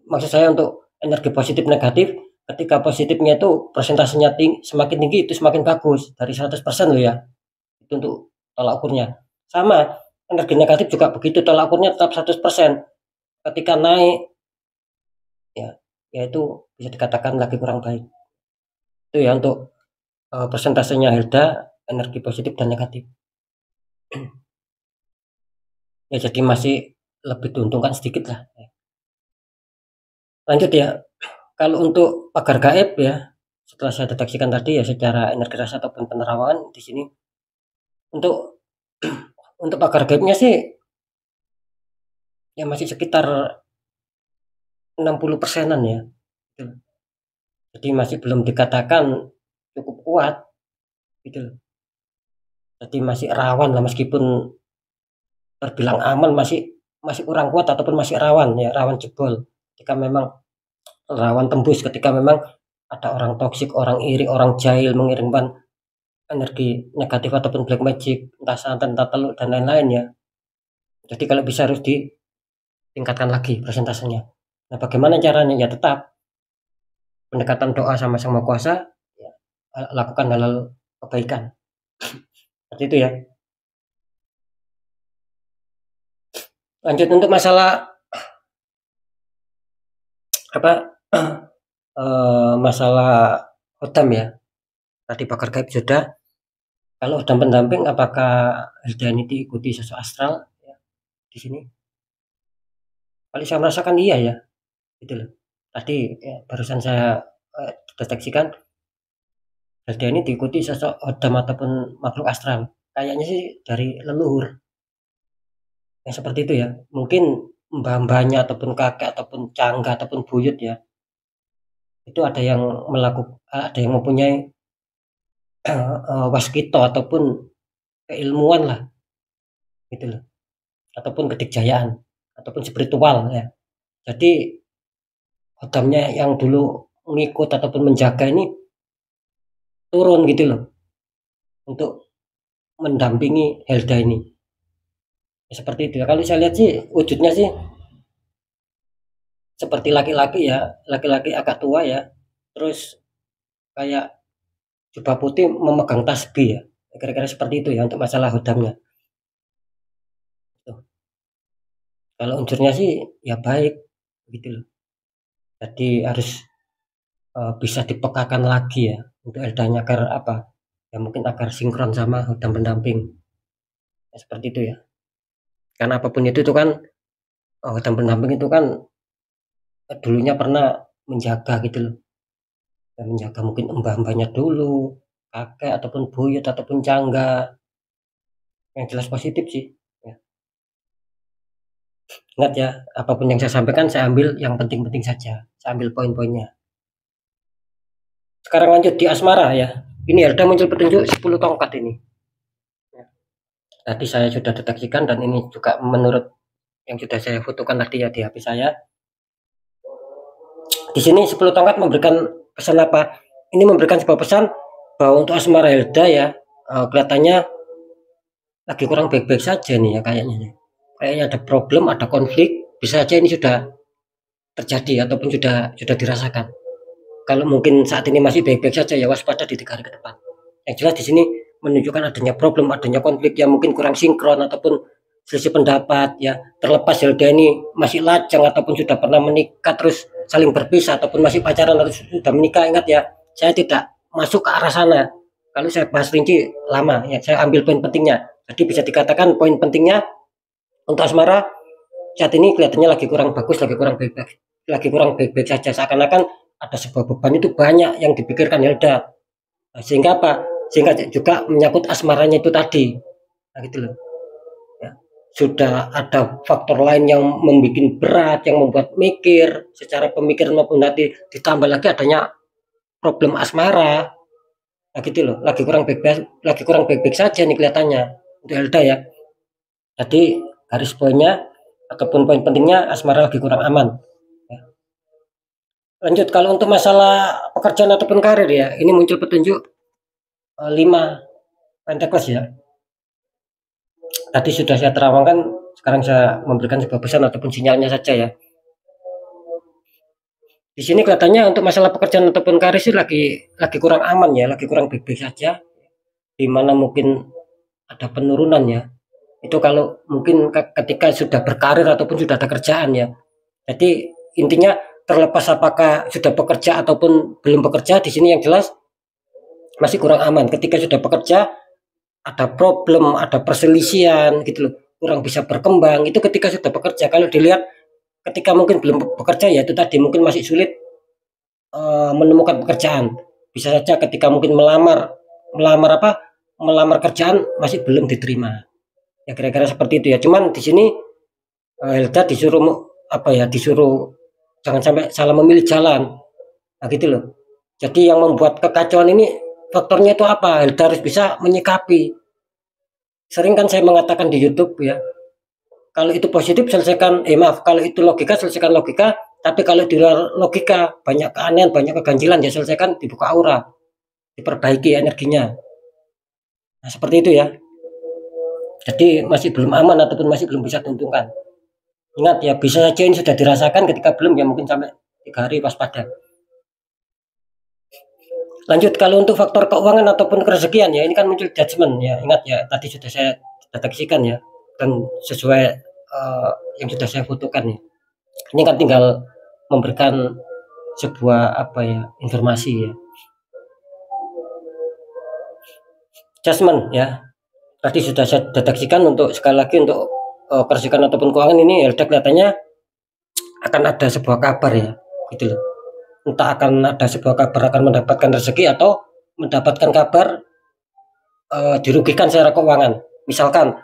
maksud saya untuk energi positif negatif, ketika positifnya itu persentasenya semakin tinggi itu semakin bagus dari 100% loh ya. Itu untuk tolak ukurnya. Sama energi negatif juga begitu, tolak ukurnya tetap 100%. Ketika naik ya, yaitu bisa dikatakan lagi kurang baik. Itu ya untuk persentasenya Hilda, energi positif dan negatif. Ya jadi masih lebih diuntungkan sedikit lah. Lanjut ya, kalau untuk pagar gaib ya, setelah saya deteksikan tadi ya secara energi rasa ataupun penerawangan di sini, untuk untuk pagar gaibnya sih ya masih sekitar 60%-an ya. Jadi masih belum dikatakan cukup kuat gitu. Jadi masih rawan lah, meskipun terbilang aman, masih masih kurang kuat ataupun masih rawan ya, rawan jebol. Jika memang rawan tembus, ketika memang ada orang toksik, orang iri, orang jahil mengirimkan energi negatif ataupun black magic, entah santet, entah teluk dan lain-lain ya. Jadi kalau bisa harus ditingkatkan lagi persentasenya. Nah, bagaimana caranya? Ya tetap pendekatan doa sama Sang Maha Kuasa, ya, lakukan hal-hal kebaikan. Seperti itu ya. Lanjut untuk masalah apa? Masalah hodam ya. Tadi pakar gaib sudah. Kalau hodam pendamping, apakah Hilda ini diikuti sosok astral ya, di sini? Kalau saya merasakan iya ya, gitu loh. Tadi ya, barusan saya deteksikan Hilda ini diikuti sosok hodam ataupun makhluk astral. Kayaknya sih dari leluhur. yang seperti itu ya. Mungkin mbah-mbahnya ataupun kakek ataupun cangga ataupun buyut ya, itu ada yang mempunyai waskito ataupun keilmuan lah gitu loh, ataupun kedikjayaan ataupun spiritual ya. Jadi kodamnya yang dulu mengikut ataupun menjaga ini turun gitu loh untuk mendampingi Helda ini. Ya, seperti itu ya. Kalau saya lihat sih wujudnya sih seperti laki-laki ya, laki-laki agak tua ya. Terus kayak jubah putih memegang tasbih ya. Kira-kira seperti itu ya untuk masalah hodamnya. Tuh. Kalau unsurnya sih ya baik gitu loh. Jadi harus bisa dipekakan lagi ya untuk Eldanya agar apa? Ya mungkin agar sinkron sama hodam pendamping. Ya, seperti itu ya. Karena apapun itu tuh kan hodam pendamping itu kan dulunya pernah menjaga gitu loh. Dan menjaga mungkin mbah-mbahnya dulu, kakek ataupun buyut ataupun cangga. Yang jelas positif sih. Ya. Ingat ya, apapun yang saya sampaikan saya ambil yang penting-penting saja. Saya ambil poin-poinnya. Sekarang lanjut di asmara ya. Ini ada muncul petunjuk 10 tongkat ini. Ya. Tadi saya sudah deteksikan dan ini juga menurut yang sudah saya fotokan tadi ya di HP saya. Di sini 10 tongkat memberikan pesan apa? Ini memberikan sebuah pesan bahwa untuk asmara Helda ya, kelihatannya lagi kurang baik-baik saja nih ya kayaknya. Kayaknya ada problem, ada konflik, bisa saja ini sudah terjadi ataupun sudah dirasakan. Kalau mungkin saat ini masih baik-baik saja ya waspada di 3 hari ke depan. Yang jelas di sini menunjukkan adanya problem, adanya konflik yang mungkin kurang sinkron ataupun selisih pendapat ya. Terlepas Helda ini masih lajang ataupun sudah pernah menikah terus saling berpisah ataupun masih pacaran atau sudah menikah, ingat ya, saya tidak masuk ke arah sana. Kalau saya bahas rinci lama ya, saya ambil poin pentingnya. Jadi bisa dikatakan poin pentingnya untuk asmara saat ini kelihatannya lagi kurang bagus, lagi kurang baik-baik saja. Seakan-akan ada sebuah beban itu banyak yang dipikirkan Helda. Nah, sehingga apa? Sehingga juga menyangkut asmaranya itu tadi. Nah, gitu loh. Ya. Sudah ada faktor lain yang membuat berat, yang membuat mikir secara pemikiran maupun hati, ditambah lagi adanya problem asmara. Nah, gitu loh. Lagi kurang baik-baik saja nih kelihatannya untuk Helda ya. Jadi garis poinnya ataupun poin pentingnya asmara lagi kurang aman. Ya. Lanjut kalau untuk masalah pekerjaan ataupun karir ya, ini muncul petunjuk 5 Pentecost ya. Tadi sudah saya terangkan, sekarang saya memberikan sebuah pesan ataupun sinyalnya saja ya. Di sini kelihatannya untuk masalah pekerjaan ataupun karir sih lagi kurang aman ya, lagi kurang baik-baik saja. Di mana mungkin ada penurunan ya. Itu kalau mungkin ketika sudah berkarir ataupun sudah ada kerjaan ya. Jadi intinya terlepas apakah sudah bekerja ataupun belum bekerja, di sini yang jelas masih kurang aman. Ketika sudah bekerja ada problem, ada perselisihan gitu loh, kurang bisa berkembang. Itu ketika sudah bekerja. Kalau dilihat ketika mungkin belum bekerja ya itu tadi mungkin masih sulit menemukan pekerjaan. Bisa saja ketika mungkin melamar kerjaan masih belum diterima. Ya kira-kira seperti itu ya. Cuman di sini Helda disuruh jangan sampai salah memilih jalan. Nah gitu loh. Jadi yang membuat kekacauan ini faktornya itu apa? Helda harus bisa menyikapi. Sering kan saya mengatakan di YouTube ya, kalau itu positif selesaikan, kalau itu logika selesaikan logika, tapi kalau di luar logika banyak keanehan, banyak keganjilan ya selesaikan dibuka aura, diperbaiki energinya. Nah seperti itu ya. Jadi masih belum aman ataupun masih belum bisa diuntungkan. Ingat ya, bisa saja ini sudah dirasakan, ketika belum ya mungkin sampai 3 hari waspada. Lanjut kalau untuk faktor keuangan ataupun kerezekian ya, ini kan muncul judgment ya. Ingat ya, tadi sudah saya deteksikan ya, dan sesuai yang sudah saya fotokan ya. Ini kan tinggal memberikan sebuah informasi ya. Judgment ya. Tadi sudah saya deteksikan untuk sekali lagi untuk kerezekian ataupun keuangan ini Helda kelihatannya akan ada sebuah kabar ya, gitu loh. Entah akan ada sebuah kabar akan mendapatkan rezeki atau mendapatkan kabar dirugikan secara keuangan. Misalkan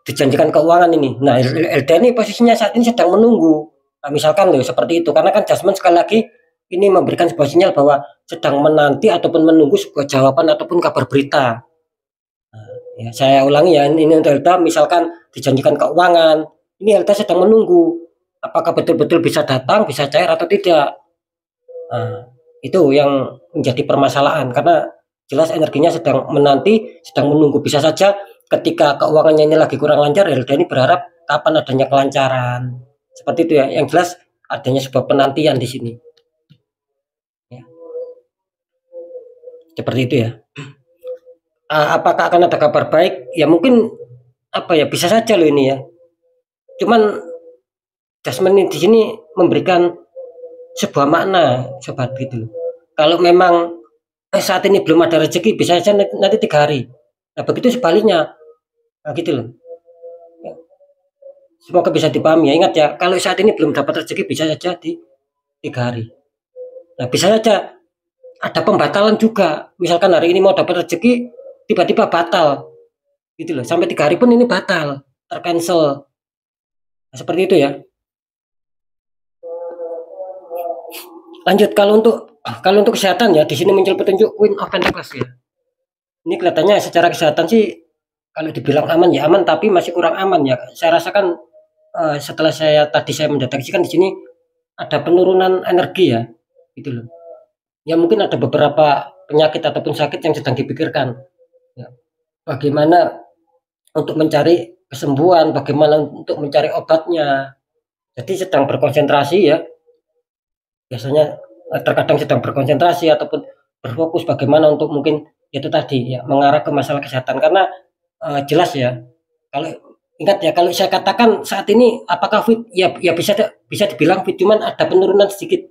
dijanjikan keuangan ini. Nah, LDA ini posisinya saat ini sedang menunggu. Nah, misalkan loh seperti itu, karena kan Jasmine sekali lagi ini memberikan sebuah sinyal bahwa sedang menanti ataupun menunggu sebuah jawaban ataupun kabar berita. Nah, ya, saya ulangi ya, ini untuk LDA misalkan dijanjikan keuangan, ini LDA sedang menunggu apakah betul-betul bisa datang, bisa cair atau tidak. Nah, itu yang menjadi permasalahan karena jelas energinya sedang menanti, sedang menunggu. Bisa saja ketika keuangannya ini lagi kurang lancar, LDA ini berharap kapan adanya kelancaran. Seperti itu ya. Yang jelas adanya sebuah penantian di sini. Ya, seperti itu ya. Apakah akan ada kabar baik? Ya mungkin apa ya bisa saja loh ini ya. Cuman Jasmine di sini memberikan sebuah makna, sobat gitu. Kalau memang saat ini belum ada rezeki, bisa saja nanti 3 hari. Nah begitu sebaliknya, nah, gitu loh. Ya, semoga bisa dipahami ya. Ingat ya, kalau saat ini belum dapat rezeki, bisa saja di 3 hari. Nah bisa saja ada pembatalan juga. Misalkan hari ini mau dapat rezeki, tiba-tiba batal, gitu loh. Sampai 3 hari pun ini batal, tercancel. Nah, seperti itu ya. Lanjut kalau untuk kesehatan ya, di sini muncul petunjuk Queen of Pentacles ya. Ini kelihatannya secara kesehatan sih kalau dibilang aman ya aman, tapi masih kurang aman ya. Saya rasakan setelah saya mendeteksi kan di sini ada penurunan energi ya, gitu loh. Ya mungkin ada beberapa penyakit ataupun sakit yang sedang dipikirkan. Ya. Bagaimana untuk mencari kesembuhan, bagaimana untuk mencari obatnya. Jadi sedang berkonsentrasi ya. Biasanya terkadang sedang berkonsentrasi ataupun berfokus bagaimana untuk mungkin itu tadi ya mengarah ke masalah kesehatan karena jelas ya kalau ingat ya kalau saya katakan saat ini apakah fit ya bisa dibilang fit cuman ada penurunan sedikit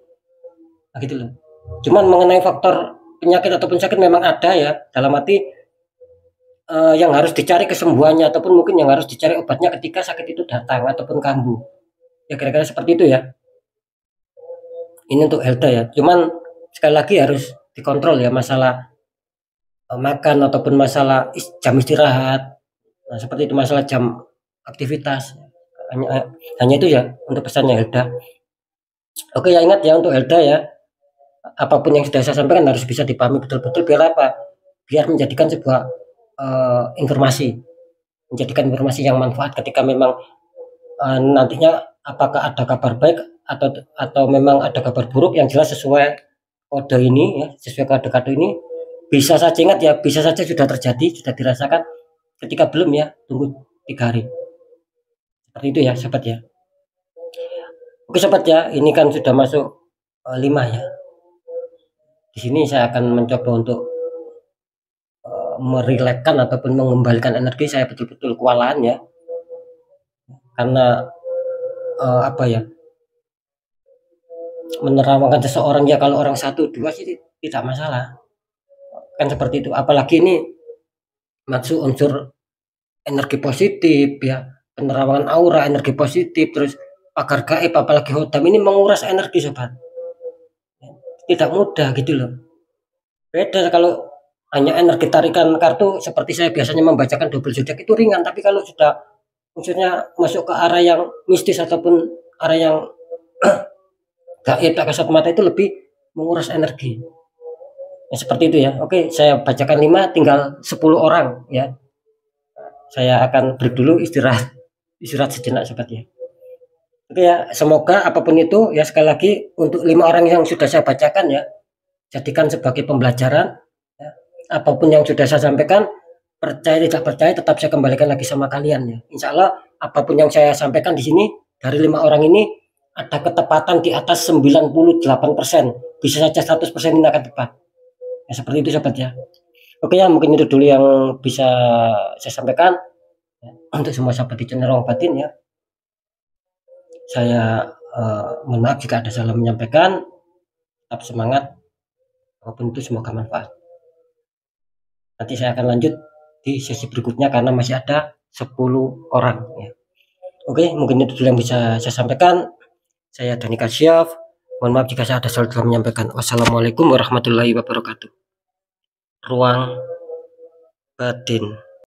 nah, gitu loh cuman mengenai faktor penyakit ataupun sakit memang ada ya dalam arti yang harus dicari kesembuhannya ataupun mungkin yang harus dicari obatnya ketika sakit itu datang ataupun kambuh ya kira-kira seperti itu ya ini untuk Helda ya cuman sekali lagi harus dikontrol ya masalah makan ataupun masalah jam istirahat. Nah, seperti itu masalah jam aktivitas. Hanya itu ya untuk pesannya Helda. Oke ya ingat ya untuk Helda ya, apapun yang sudah saya sampaikan harus bisa dipahami betul-betul biar apa? Biar menjadikan sebuah informasi, menjadikan informasi yang manfaat ketika memang nantinya apakah ada kabar baik atau memang ada kabar buruk yang jelas sesuai kode ini ya, sesuai kode-kode ini bisa saja ingat ya, bisa saja sudah terjadi, sudah dirasakan. Ketika belum ya, tunggu 3 hari. Seperti itu ya, sobat ya. Oke sobat ya, ini kan sudah masuk 5 ya. Di sini saya akan mencoba untuk merilekkan ataupun mengembalikan energi saya betul-betul kewalahan ya. Karena apa ya? Menerawangkan seseorang ya kalau orang 1, 2 sih tidak masalah. Kan seperti itu. Apalagi ini masuk unsur energi positif ya, penerawangan aura, energi positif, terus pagar gaib apalagi hodam ini menguras energi sobat. Tidak mudah gitu loh. Beda kalau hanya energi tarikan kartu seperti saya biasanya membacakan double zodiak itu ringan, tapi kalau sudah unsurnya masuk ke arah yang mistis ataupun arah yang gaib tak kasat mata itu lebih menguras energi. Ya, seperti itu ya. Oke, saya bacakan 5 tinggal 10 orang ya. Saya akan break dulu istirahat sejenak sobat ya. Oke ya, semoga apapun itu ya sekali lagi untuk 5 orang yang sudah saya bacakan ya, jadikan sebagai pembelajaran ya. Apapun yang sudah saya sampaikan, percaya tidak percaya tetap saya kembalikan lagi sama kalian ya. Insya Allah apapun yang saya sampaikan di sini dari 5 orang ini ada ketepatan di atas 98%, bisa saja 100% ini akan tepat. Ya, seperti itu sobat ya. Oke ya, mungkin itu dulu yang bisa saya sampaikan ya, untuk semua sahabat di channel Ruang Batin ya. Saya mohon maaf jika ada salah menyampaikan. Tetap semangat, apapun itu semoga manfaat. Nanti saya akan lanjut di sesi berikutnya karena masih ada 10 orang ya. Oke, mungkin itu dulu yang bisa saya sampaikan. Saya Dani Kasyaf. Mohon maaf jika saya ada salah dalam menyampaikan. Wassalamualaikum warahmatullahi wabarakatuh. Ruang Batin.